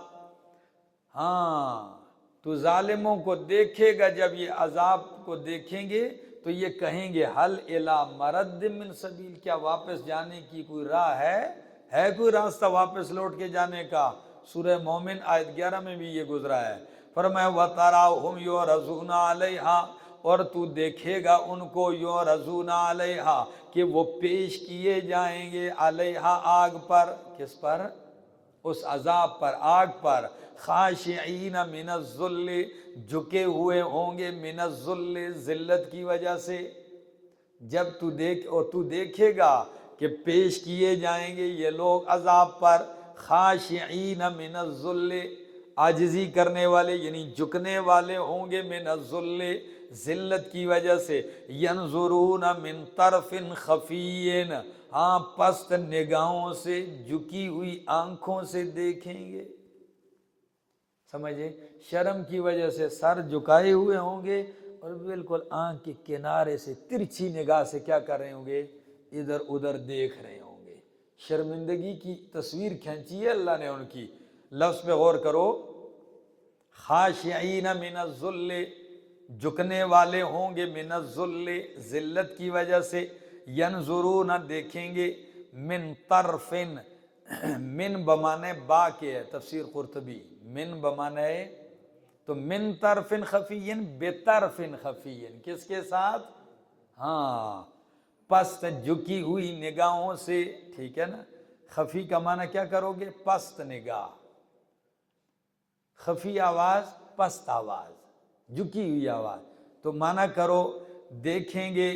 ہاں، تو ظالموں کو دیکھے گا جب یہ عذاب کو دیکھیں گے تو یہ کہیں گے حل الی مرد من سبیل، کیا واپس جانے کی کوئی راہ ہے کوئی راستہ واپس لوٹ کے جانے کا؟ سورہ مومن آیت 11 میں بھی یہ گزرا ہے۔ فرمایا وَتَرَاهُمْ يُعْرَضُونَ عَلَيْهَا، اور تو دیکھے گا ان کو یعرضون علیہا کہ وہ پیش کیے جائیں گے علیہا آگ پر، کس پر؟ اس عذاب پر، آگ پر، خاشعین من الذل، جھکے ہوئے ہوں گے من الذل، ذلت کی وجہ سے۔ جب تو دیکھے گا کہ پیش کیے جائیں گے یہ لوگ عذاب پر، خاشعین من الذل، عاجزی کرنے والے یعنی جھکنے والے ہوں گے، من الذل، ذلت کی وجہ سے، ینظرون من طرف خفی، ہاں پست نگاہوں سے، جھکی ہوئی آنکھوں سے دیکھیں گے، سمجھے؟ شرم کی وجہ سے سر جھکائے ہوئے ہوں گے اور بالکل آنکھ کے کنارے سے ترچھی نگاہ سے کیا کر رہے ہوں گے؟ ادھر ادھر دیکھ رہے ہوں گے۔ شرمندگی کی تصویر کھینچی ہے اللہ نے ان کی۔ لفظ پہ غور کرو، خاشعین من الذل، جھکنے والے ہوں گے، من الذل، ذلت کی وجہ سے، ینظرون، دیکھیں گے، من طرف، من بمانے با کے ہے تفسیر قرطبی، من بمانے، تو من طرف خفی بطرف خفی، کس کے ساتھ؟ ہاں پست جھکی ہوئی نگاہوں سے، ٹھیک ہے نا؟ خفی کا معنی کیا کرو گے؟ پست نگاہ، خفی آواز، پست آواز، جھکی ہوئی آواز، تو معنی کرو دیکھیں گے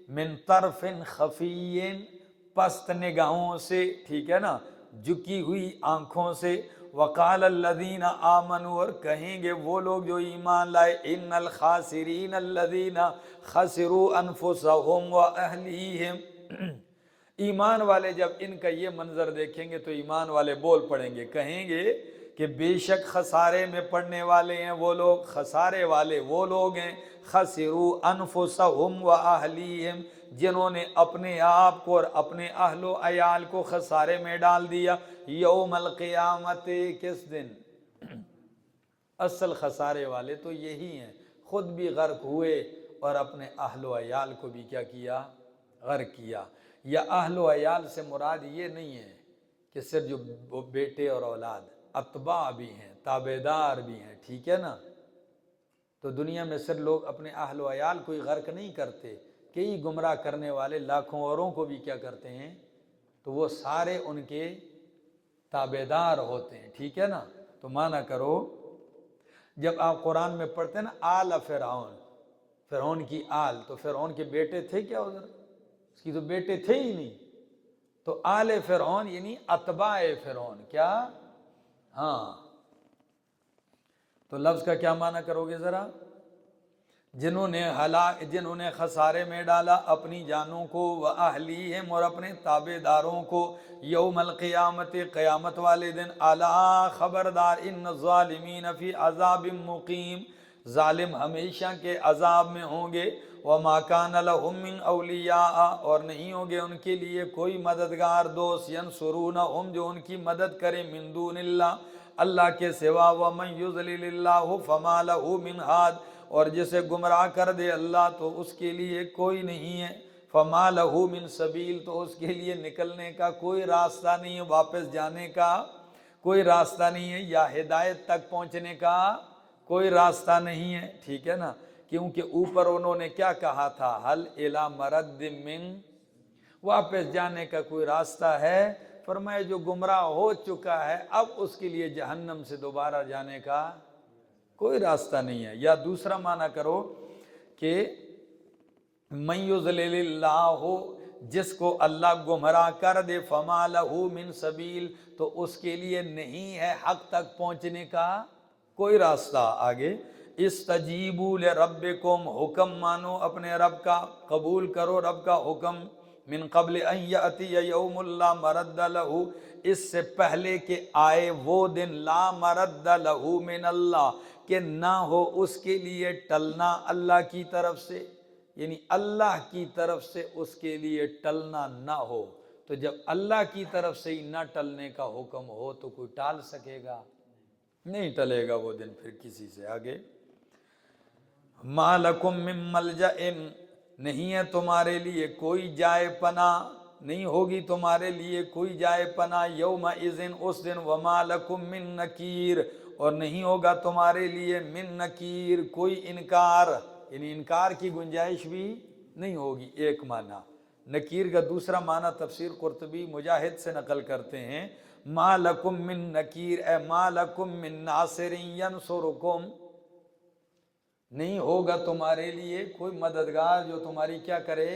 من طرف خفی، پست نگاہوں سے، ٹھیک ہے نا، جھکی ہوئی آنکھوں سے۔ وقال الذین آمنوا، اور کہیں گے وہ لوگ جو ایمان لائے، ان الخاسرین الذین خسروا انفسهم واہلیہم، ایمان والے جب ان کا یہ منظر دیکھیں گے تو ایمان والے بول پڑیں گے، کہیں گے کہ بے شک خسارے میں پڑنے والے ہیں وہ لوگ، خسارے والے وہ لوگ ہیں، خسروا انفسهم واہلیہم، جنہوں نے اپنے آپ کو اور اپنے اہل و عیال کو خسارے میں ڈال دیا، یوم القیامت، کس دن؟ اصل خسارے والے تو یہی ہیں، خود بھی غرق ہوئے اور اپنے اہل و عیال کو بھی کیا کیا؟ غرق کیا۔ یا اہل و عیال سے مراد یہ نہیں ہے کہ صرف جو بیٹے اور اولاد، اتباع بھی ہیں، تابعدار بھی ہیں، ٹھیک ہے نا؟ تو دنیا میں صرف لوگ اپنے اہل و عیال کو ہی غرق نہیں کرتے، کئی گمراہ کرنے والے لاکھوں اوروں کو بھی کیا کرتے ہیں؟ تو وہ سارے ان کے تابعدار ہوتے ہیں، ٹھیک ہے نا؟ تو معنی کرو، جب آپ قرآن میں پڑھتے ہیں نا آل فرعون، فرعون کی آل، تو فرعون کے بیٹے تھے کیا ادھر؟ اس کی تو بیٹے تھے ہی نہیں، تو آل فرعون یعنی اتباع فرعون، کیا؟ ہاں، تو لفظ کا کیا معنی کرو گے ذرا؟ جنہوں نے خسارے میں ڈالا اپنی جانوں کو، وَأَهْلِيهِمْ، اور اپنے تابع داروں کو، یوم القیامت، قیامت والے دن، الا، خبردار، ان الظالمین فی عذاب مقیم، ظالم ہمیشہ کے عذاب میں ہوں گے، وَمَا كَانَ لَهُم مِّنْ أَوْلِيَاءَ، اور نہیں ہوں گے ان کے لیے کوئی مددگار دوست، ينصرونہم، جو ان کی مدد کرے، من دون اللہ، اللہ کے سوا، وَمَن يُضْلِلِ اللَّهُ فَمَا لَهُ مِنْ هَادٍ، اور جسے گمراہ کر دے اللہ تو اس کے لیے کوئی نہیں ہے، فَمَا لَهُ مِن سَبِيلٍ، تو اس کے لیے نکلنے کا کوئی راستہ نہیں ہے، واپس جانے کا کوئی راستہ نہیں ہے، یا ہدایت تک پہنچنے کا کوئی راستہ نہیں ہے، ٹھیک ہے نا؟ کیونکہ اوپر انہوں نے کیا کہا تھا؟ حل الی مرد من، واپس جانے کا کوئی راستہ ہے؟ فرمایا جو گمراہ ہو چکا ہے اب اس کے لیے جہنم سے دوبارہ جانے کا کوئی راستہ نہیں ہے۔ یا دوسرا معنی کرو کہ من یضلل اللہ، جس کو اللہ گمراہ کر دے، فما لہ من سبیل، تو اس کے لیے نہیں ہے حق تک پہنچنے کا کوئی راستہ۔ آگے، استجیبوا لربکم، حکم مانو اپنے رب کا، قبول کرو رب کا حکم، من قبل ان یأتی یوم لا مرد لہ، اس سے پہلے کہ آئے وہ دن، لا مرد لہ من اللہ، کہ نہ ہو اس کے لیے ٹلنا اللہ کی طرف سے، یعنی اللہ کی طرف سے اس کے لیے ٹلنا نہ ہو۔ تو جب اللہ کی طرف سے ہی نہ ٹلنے کا حکم ہو تو کوئی ٹال سکے گا؟ نہیں ٹلے گا وہ دن پھر کسی سے۔ آگے، ما لکم من ملجأ، نہیں ہے تمہارے لیے کوئی جائے پناہ، نہیں ہوگی تمہارے لیے کوئی جائے پناہ یومئذ اس دن، وما لکم من نکیر، اور نہیں ہوگا تمہارے لیے من نکیر کوئی انکار، یعنی انکار کی گنجائش بھی نہیں ہوگی، ایک معنی۔ نکیر کا دوسرا معنی تفسیر قرطبی مجاہد سے نقل کرتے ہیں، ما لکم من نکیر اے ما لکم من ناصر ینصرکم، نہیں ہوگا تمہارے لیے کوئی مددگار جو تمہاری کیا کرے؟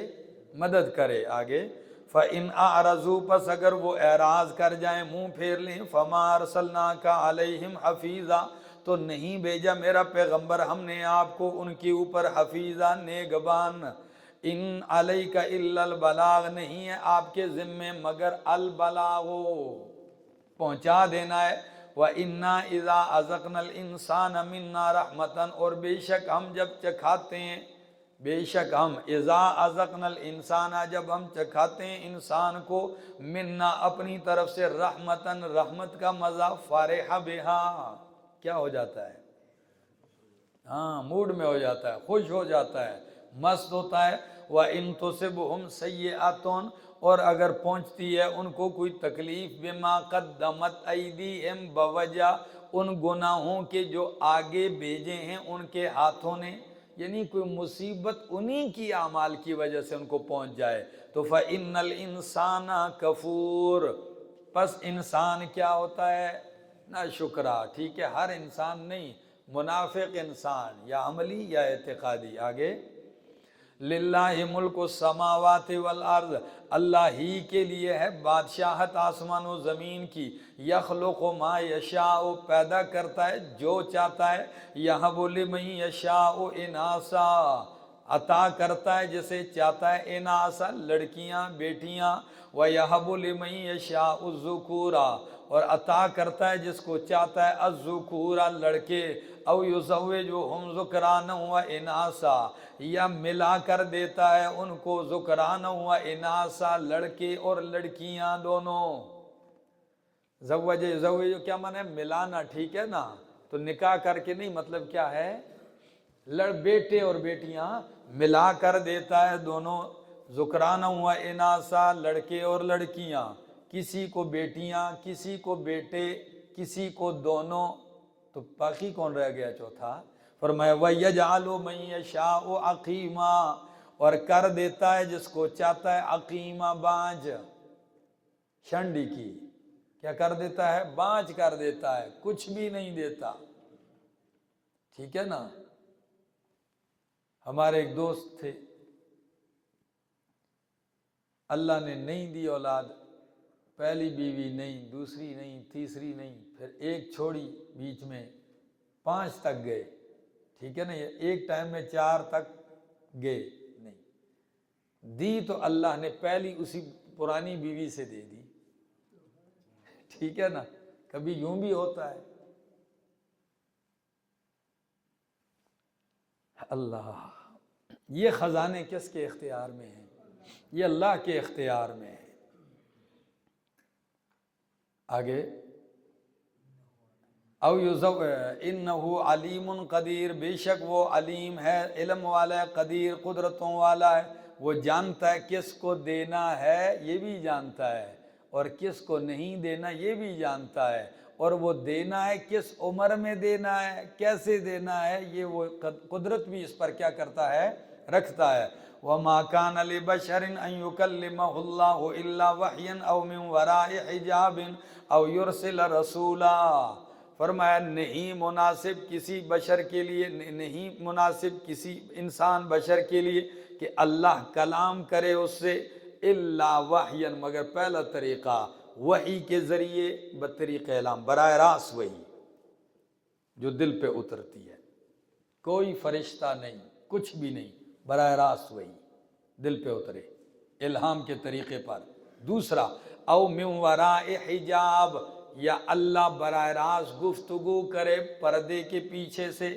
مدد کرے۔ آگے، فَإِنْ أَعْرَضُوا، پس اگر وہ اعراض کر جائیں، منہ پھیر لیں، فَمَا أَرْسَلْنَاكَ عَلَيْهِمْ حَفِيظًا، تو نہیں بھیجا میرا پیغمبر ہم نے آپ کو ان کے اوپر حفیظہ نگہبان، ان علیک الا البلاغ، نہیں ہے آپ کے ذمے مگر البلاغ، پہنچا دینا ہے۔ وَإِنَّا إِذَا أَذَقْنَا الْإِنسَانَ مِنَّا رَحْمَةً، اور بے شک ہم جب چکھاتے ہیں، بے شک ہم اذا اذقنا الانسان، جب ہم چکھاتے ہیں انسان کو، منا اپنی طرف سے، رحمتن رحمت کا مزہ، فرح بہا کیا ہو جاتا ہے؟ ہاں، موڈ میں ہو جاتا ہے، خوش ہو جاتا ہے، مست ہوتا ہے۔ وَإِن تُصِبْهُمْ سَيِّئَةٌ، اور اگر پہنچتی ہے ان کو کوئی تکلیف، بما قدمت ایدیہم، بوجہ ان گناہوں کے جو آگے بھیجے ہیں ان کے ہاتھوں نے، یعنی کوئی مصیبت انہی کی اعمال کی وجہ سے ان کو پہنچ جائے، تو فَإِنَّ الْإِنسَانَ كَفُورٌ، پس انسان کیا ہوتا ہے؟ نا شکرا۔ ٹھیک ہے، ہر انسان نہیں، منافق انسان، یا عملی یا اعتقادی۔ آگے، للہ ملک السماوات والارض، اللہ ہی کے لیے ہے بادشاہت آسمان و زمین کی، یخلق ما یشاء، پیدا کرتا ہے جو چاہتا ہے، یہب لمن یشاء اناسا، عطا کرتا ہے جسے چاہتا ہے، اناسا لڑکیاں بیٹیاں، ویہب لمن یشاء الذکورا، اور عطا کرتا ہے جس کو چاہتا ہے، الذکورا لڑکے، او یزوجہم ذکرانا و اناسا، یا ملا کر دیتا ہے ان کو، ذکرانا و اناسا، لڑکے اور لڑکیاں دونوں۔ زوج کیا معنی ہے؟ ملانا، ٹھیک ہے نا، تو نکاح کر کے نہیں، مطلب کیا ہے؟ بیٹے اور بیٹیاں ملا کر دیتا ہے دونوں، ذکرانا و اناسا، لڑکے اور لڑکیاں، کسی کو بیٹیاں، کسی کو بیٹے، کسی کو دونوں، تو باقی کون رہ گیا چوتھا؟ فرمایا وَيَجْعَلُ مَن يَشَاءُ عَقِيمًا، اور کر دیتا ہے جس کو چاہتا ہے عقیمہ، بانجھ، شنڈی کی، کیا کر دیتا ہے؟ بانجھ کر دیتا ہے، کچھ بھی نہیں دیتا۔ ٹھیک ہے نا؟ ہمارے ایک دوست تھے، اللہ نے نہیں دی اولاد، پہلی بیوی نہیں، دوسری نہیں، تیسری نہیں، پھر ایک چھوڑی بیچ میں، 5 تک گئے، ٹھیک ہے نا، ایک ٹائم میں 4 تک گئے نہیں، دی تو اللہ نے پہلی اسی پرانی بیوی سے دے دی، ٹھیک ہے نا، کبھی یوں بھی ہوتا ہے۔ اللہ، یہ خزانے کس کے اختیار میں ہیں؟ یہ اللہ کے اختیار میں ہے۔ آگے، او انہ علیم قدیر، بے شک وہ علیم ہے، علم والا ہے، قدیر قدرتوں والا ہے، وہ جانتا ہے کس کو دینا ہے، یہ بھی جانتا ہے، اور کس کو نہیں دینا یہ بھی جانتا ہے، اور وہ دینا ہے کس عمر میں دینا ہے، کیسے دینا ہے، یہ وہ قدرت بھی اس پر کیا کرتا ہے؟ رکھتا ہے۔ وَمَا كَانَ لِبَشَرٍ أَن يُكَلِّمَهُ اللَّهُ إِلَّا وَحْيًا أَوْ مِن وَرَاءِ حِجَابٍ أَوْ يُرْسِلَ رَسُولًا، فرمایا نہیں مناسب کسی بشر کے لیے، نہیں مناسب کسی انسان بشر کے لیے کہ اللہ کلام کرے اس سے، الا وحیا، مگر پہلا طریقہ وحی کے ذریعے، بطریق اعلام، براہ راست وحی جو دل پہ اترتی ہے، کوئی فرشتہ نہیں، کچھ بھی نہیں، براہ راست وحی دل پہ اترے الہام کے طریقے پر۔ دوسرا، او من وراء حجاب، یا اللہ براہ راست گفتگو کرے پردے کے پیچھے سے۔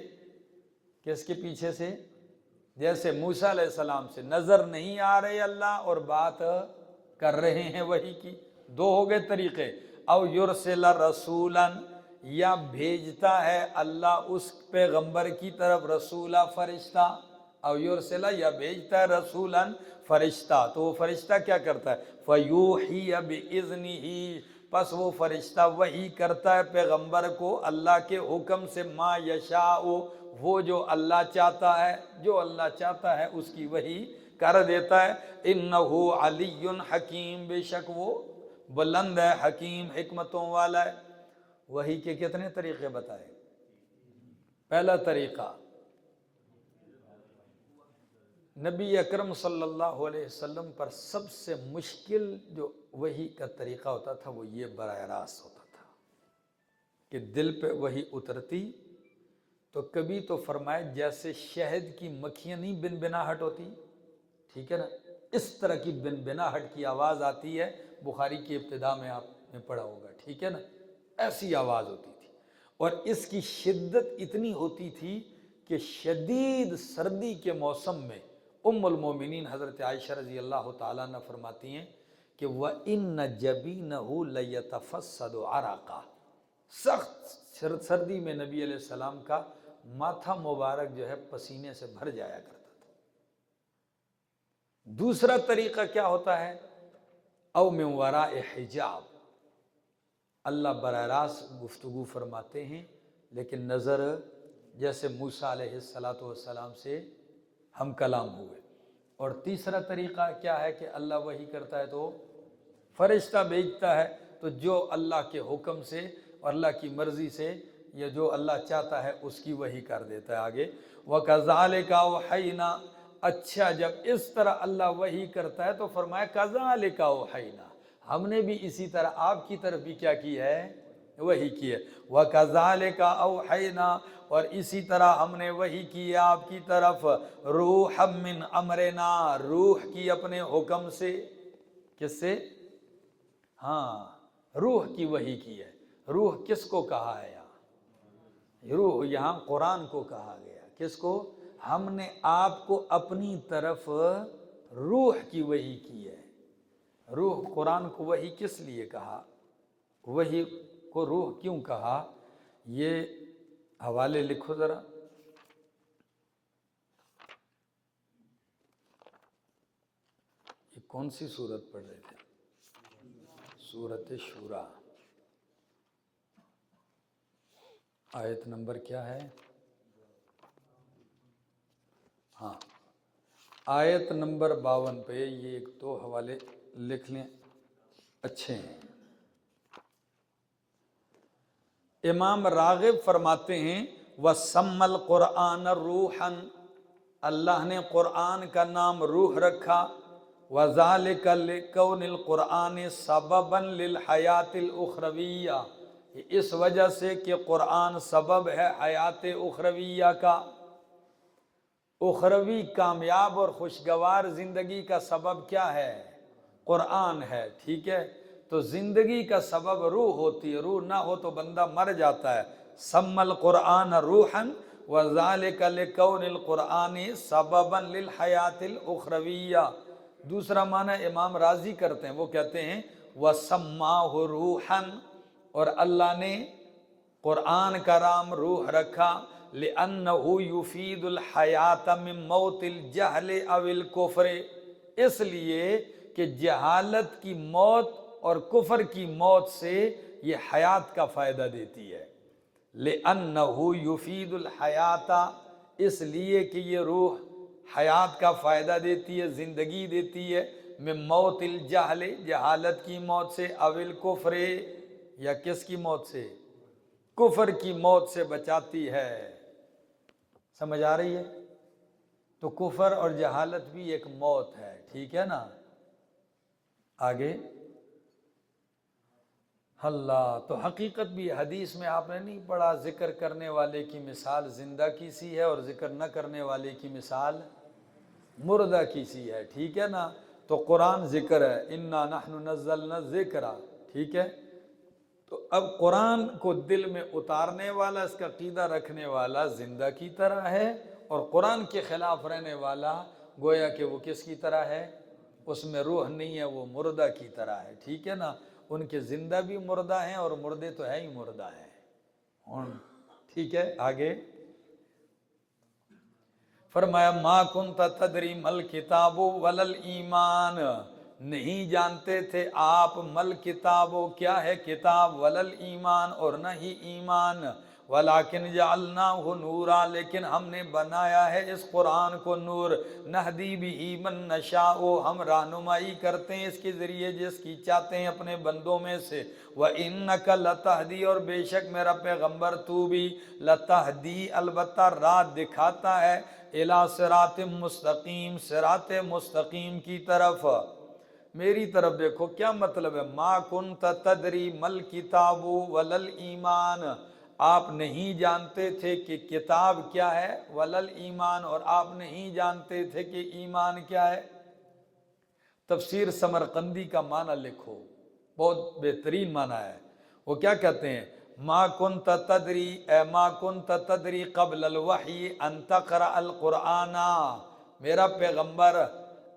کس کے پیچھے سے؟ جیسے موسیٰ علیہ السلام سے نظر نہیں آ رہے اللہ اور بات کر رہے ہیں وحی کی. دو ہو گئے طریقے. او یرسل رسولا، یا بھیجتا ہے اللہ اس پیغمبر کی طرف رسولہ فرشتہ. او یرسل، یا بھیجتا ہے رسولا فرشتہ. تو وہ فرشتہ کیا کرتا ہے؟ فیوحی بِإِذْنِهِ، پس وہ فرشتہ وحی کرتا ہے پیغمبر کو اللہ کے حکم سے. ما یشاء، وہ جو اللہ چاہتا ہے، جو اللہ چاہتا ہے اس کی وحی کر دیتا ہے. انہ علی حکیم، بے شک وہ بلند ہے، حکیم حکمتوں والا ہے. وحی کے کتنے طریقے بتائے؟ پہلا طریقہ، نبی اکرم صلی اللہ علیہ وسلم پر سب سے مشکل جو وحی کا طریقہ ہوتا تھا وہ یہ براہ راست ہوتا تھا کہ دل پہ وحی اترتی تو کبھی تو فرمائے جیسے شہد کی مکھیاں نہیں بن بناہٹ ہوتی، ٹھیک ہے نا، اس طرح کی بن بناہٹ کی آواز آتی ہے. بخاری کی ابتدا میں آپ نے پڑھا ہوگا، ٹھیک ہے نا، ایسی آواز ہوتی تھی. اور اس کی شدت اتنی ہوتی تھی کہ شدید سردی کے موسم میں ام المومنین حضرت عائشہ رضی اللہ تعالیٰ عنہ فرماتی ہیں کہ وَإِنَّ جَبِينَهُ لَيَتَفَسَّدُ عَرَقًا، سخت سردی میں نبی علیہ السلام کا ماتھا مبارک جو ہے پسینے سے بھر جایا کرتا تھا. دوسرا طریقہ کیا ہوتا ہے؟ او من وراء حجاب، اللہ براہ راست گفتگو فرماتے ہیں لیکن نظر جیسے موسیٰ علیہ السلام سے ہم کلام ہوئے. اور تیسرا طریقہ کیا ہے کہ اللہ وحی کرتا ہے تو فرشتہ بھیجتا ہے، تو جو اللہ کے حکم سے اور اللہ کی مرضی سے یا جو اللہ چاہتا ہے اس کی وحی کر دیتا ہے. آگے وَكَذَلِكَ أَوْحَيْنَا، اچھا جب اس طرح اللہ وحی کرتا ہے تو فرمایا كَذَلِكَ أَوْحَيْنَا، ہم نے بھی اسی طرح آپ کی طرف بھی کیا کی ہے؟ وحی کی ہے. وَكَذَلِكَ أَوْحَيْنَا، اور اسی طرح ہم نے وحی کی ہے آپ کی طرف روحا من امرنا، روح کی اپنے حکم سے. کس سے؟ ہاں، روح کی وحی کی ہے. روح کس کو کہا ہے یہاں؟ روح یہاں قرآن کو کہا گیا. کس کو؟ ہم نے آپ کو اپنی طرف روح کی وحی کی ہے. روح، قرآن کو وحی کس لیے کہا؟ وحی کو روح کیوں کہا؟ یہ حوالے لکھو ذرا. یہ کون سی سورت پڑھ رہے تھے؟ سورت شورا. آیت نمبر کیا ہے؟ ہاں، آیت نمبر 52 پہ یہ ایک دو حوالے لکھ لیں، اچھے ہیں. امام راغب فرماتے ہیں وَسَمَّ الْقُرْآنَ رُوحًا، اللہ نے قرآن کا نام روح رکھا. وَذَلِكَ لِكَوْنِ الْقُرْآنِ سَبَبًا لِلْحَيَاةِ الْأُخْرَوِيَّةِ، اس وجہ سے کہ قرآن سبب ہے حیات اخرویہ کا. اخروی کامیاب اور خوشگوار زندگی کا سبب کیا ہے؟ قرآن ہے، ٹھیک ہے. تو زندگی کا سبب روح ہوتی ہے، روح نہ ہو تو بندہ مر جاتا ہے. سَمَّ الْقُرْآنَ رُوحًا وَذَلِكَ لِكَوْنِ الْقُرْآنِ سَبَبًا لِلْحَيَاةِ الْأُخْرَوِيَّةِ. دوسرا معنی امام راضی کرتے ہیں، وہ کہتے ہیں وَسَمَّاهُ رُوحًا، اور اللہ نے قرآن کا نام روح رکھا لِأَنَّهُ يُفِيدُ الْحَيَاةَ مِن مَوْتِ الْجَهْلِ أَوِ الْكُفْرِ، اس لیے کہ جہالت کی موت اور کفر کی موت سے یہ حیات کا فائدہ دیتی ہے. لِأَنَّهُ يُفِيدُ الْحَيَاةَ، اس لیے کہ یہ روح حیات کا فائدہ دیتی ہے، زندگی دیتی ہے. من موت الجہل، جہالت کی موت سے، اول الکفر، یا کس کی موت سے؟ کفر کی موت سے بچاتی ہے. سمجھ آ رہی ہے؟ تو کفر اور جہالت بھی ایک موت ہے، ٹھیک ہے نا. آگے اللہ، تو حقیقت بھی حدیث میں آپ نے نہیں پڑھا ذکر کرنے والے کی مثال زندہ کی سی ہے اور ذکر نہ کرنے والے کی مثال مردہ کی سی ہے، ٹھیک ہے نا. تو قرآن ذکر ہے، انا نحن نزلنا الذکر، ٹھیک ہے. تو اب قرآن کو دل میں اتارنے والا، اس کا عقیدہ رکھنے والا زندہ کی طرح ہے، اور قرآن کے خلاف رہنے والا گویا کہ وہ کس کی طرح ہے؟ اس میں روح نہیں ہے، وہ مردہ کی طرح ہے، ٹھیک ہے نا، ان کے زندہ بھی مردہ ہیں اور مردے تو ہے ہی مردہ ہیں، ٹھیک ہے۔ آگے فرمایا ما کنت تدری مل کتاب ولل ایمان، نہیں جانتے تھے آپ مل کتاب کیا ہے کتاب، ولل ایمان اور نہ ہی ایمان، ولیکن جعلناہ نورا لیکن ہم نے بنایا ہے اس قرآن کو نور، نہدی بہ من نشاء ہم رہنمائی کرتے ہیں اس کے ذریعے جس کی چاہتے ہیں اپنے بندوں میں سے، وَإِنَّكَ لَتَهْدِي اور بے شک میرا پیغمبر تو بھی لتہدی البتہ راہ دکھاتا ہے، الی صراط مستقیم صراط مستقیم کی طرف، میری طرف دیکھو کیا مطلب ہے، ما کنت تدری مل کتاب ولل ایمان، آپ نہیں جانتے تھے کہ کتاب کیا ہے، ولل ایمان اور آپ نہیں جانتے تھے کہ ایمان کیا ہے۔ تفسیر سمرقندی کا معنی لکھو، بہت بہترین معنی ہے، وہ کیا کہتے ہیں، ما کنت تدری اے ما کنت تدری قبل الوحی ان تقرأ القرآن، میرا پیغمبر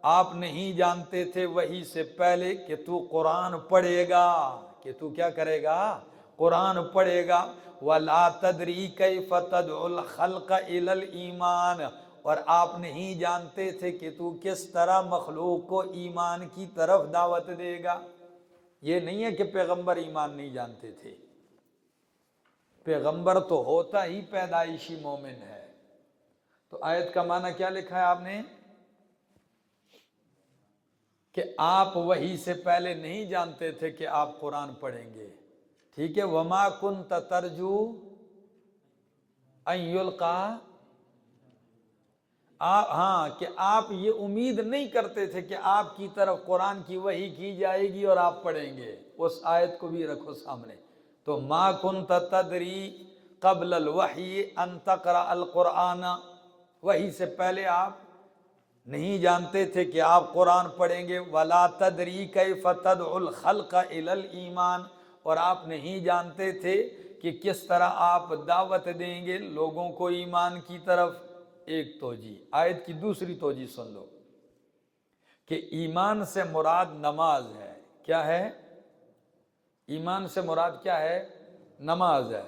آپ نہیں جانتے تھے وحی سے پہلے کہ تو قرآن پڑھے گا، کہ تو کیا کرے گا، قرآن پڑھے گا، وَلَا تَدْرِي كَيْفَ تَدْعُ الْخَلْقَ إِلَى الْإِيمَانِ اور آپ نہیں جانتے تھے کہ تو کس طرح مخلوق کو ایمان کی طرف دعوت دے گا۔ یہ نہیں ہے کہ پیغمبر ایمان نہیں جانتے تھے، پیغمبر تو ہوتا ہی پیدائشی مومن ہے۔ تو آیت کا معنی کیا لکھا ہے آپ نے، کہ آپ وحی سے پہلے نہیں جانتے تھے کہ آپ قرآن پڑھیں گے، ٹھیک ہے، وما کنت ترجو ان یلقا، ہاں کہ آپ یہ امید نہیں کرتے تھے کہ آپ کی طرف قرآن کی وحی کی جائے گی اور آپ پڑھیں گے، اس آیت کو بھی رکھو سامنے۔ تو ما کنت تدری قبل الوحی ان تقرأ القرآن، وحی سے پہلے آپ نہیں جانتے تھے کہ آپ قرآن پڑھیں گے، ولا تدری کیف تدعو الخلق الی الایمان اور آپ نہیں جانتے تھے کہ کس طرح آپ دعوت دیں گے لوگوں کو ایمان کی طرف۔ ایک توجہ، آیت کی دوسری توجہ سن لو کہ ایمان سے مراد نماز ہے، کیا ہے، ایمان سے مراد کیا ہے، نماز ہے۔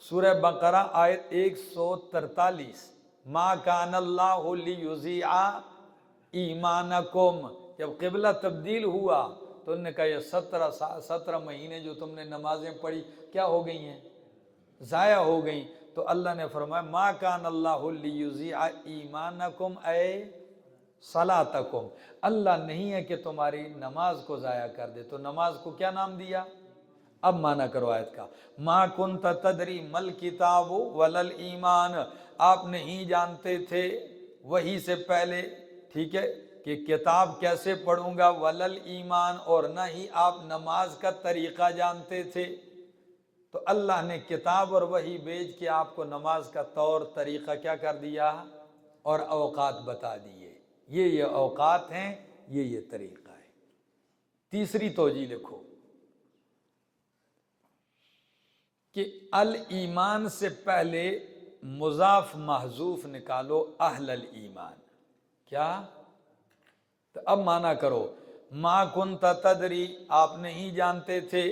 سورہ بقرہ آیت 143، ما کان اللہ لیضیع ایمانکم، جب قبلہ تبدیل ہوا تو انہوں نے کہا یہ 17 مہینے جو تم نے نمازیں پڑھی کیا ہو گئی ہیں، ضائع ہو گئیں، تو اللہ نے فرمایا ما کان اللہ لیضیع ایمانکم اے صلاتکم، اللہ نہیں ہے کہ تمہاری نماز کو ضائع کر دے، تو نماز کو کیا نام دیا، اب معنی کرو آیت کا، ما کنت تدری مل کتاب ولل ایمان، آپ نہیں جانتے تھے وحی سے پہلے، ٹھیک ہے، کہ کتاب کیسے پڑھوں گا، ولل ایمان اور نہ ہی آپ نماز کا طریقہ جانتے تھے، تو اللہ نے کتاب اور وحی بھیج کے آپ کو نماز کا طور طریقہ کیا کر دیا اور اوقات بتا دیے، یہ اوقات ہیں، یہ طریقہ ہے۔ تیسری توجہ لکھو کہ الایمان سے پہلے مضاف محذوف نکالو، اہل الایمان، کیا، تو اب معنی کرو، ما کنت تدری آپ نہیں جانتے تھے،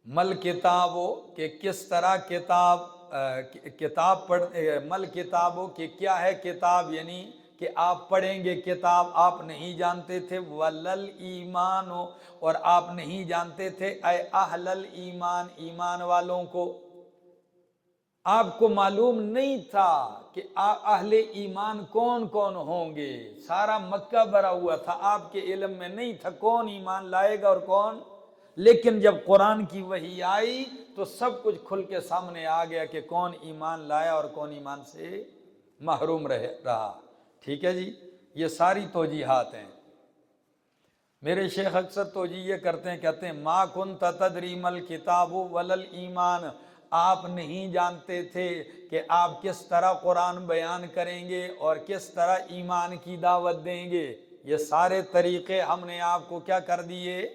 مل کتابو کہ کس طرح کتاب پڑھ، مل کتابو کہ کیا ہے کتاب، یعنی کہ آپ پڑھیں گے کتاب، آپ نہیں جانتے تھے، ولل ایمان اور آپ نہیں جانتے تھے، اے اہل الایمان ایمان والوں کو، آپ کو معلوم نہیں تھا کہ اہل ایمان کون کون ہوں گے، سارا مکہ بھرا ہوا تھا، آپ کے علم میں نہیں تھا کون ایمان لائے گا اور کون، لیکن جب قرآن کی وحی آئی تو سب کچھ کھل کے سامنے آ گیا کہ کون ایمان لایا اور کون ایمان سے محروم رہا، ٹھیک ہے جی، یہ ساری توجیحات ہیں۔ میرے شیخ اکثر توجیہ یہ کرتے ہیں، کہتے ہیں ما کنت تدری مل کتاب ولل ایمان، آپ نہیں جانتے تھے کہ آپ کس طرح قرآن بیان کریں گے اور کس طرح ایمان کی دعوت دیں گے، یہ سارے طریقے ہم نے آپ کو کیا کر دیے،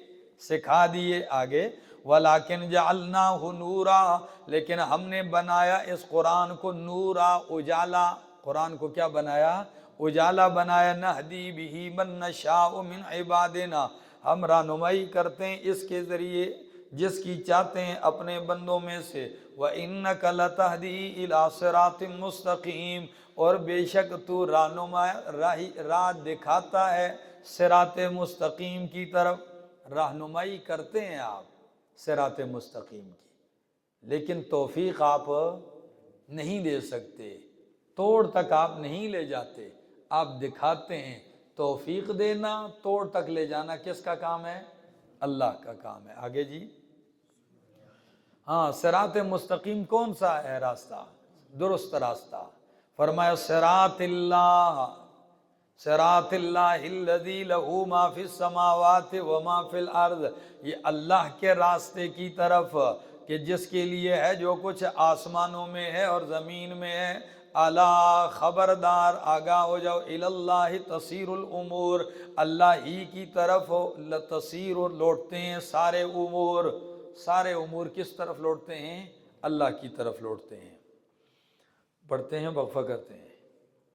سکھا دیے۔ آگے وَلَٰكِنْ جَعَلْنَاهُ نُورًا لیکن ہم نے بنایا اس قرآن کو نورا، اجالا، قرآن کو کیا بنایا، اجالا بنایا، نہدی بہی من نشاء من عبادنا، ہم رہنمائی کرتے ہیں اس کے ذریعے جس کی چاہتے ہیں اپنے بندوں میں سے، وَإِنَّكَ لَتَهْدِي إِلَىٰ صِرَاطٍ مُسْتَقِيمٍ، اور بے شک تو راہ دکھاتا ہے صراط مستقیم کی طرف، رہنمائی کرتے ہیں آپ صراط مستقیم کی، لیکن توفیق آپ نہیں دے سکتے، توڑ تک آپ نہیں لے جاتے، آپ دکھاتے ہیں۔ توفیق دینا، توڑ تک لے جانا کس کا کام ہے؟ اللہ کا کام ہے۔ آگے جی، ہاں صراط مستقیم کون سا ہے راستہ؟ درست راستہ، فرمایا صراط اللہ، صراط اللہ الذی لہ ما فی السماوات وما فی الارض، یہ اللہ کے راستے کی طرف کہ جس کے لیے ہے جو کچھ آسمانوں میں ہے اور زمین میں ہے۔ الا، خبردار، آگاہ ہو جاؤ، اللہ تصیر الامور، اللہ ہی کی طرف تصیر، لوٹتے ہیں سارے امور، سارے امور کس طرف لوٹتے ہیں؟ اللہ کی طرف لوٹتے ہیں۔ پڑھتے ہیں، وقفہ کرتے ہیں۔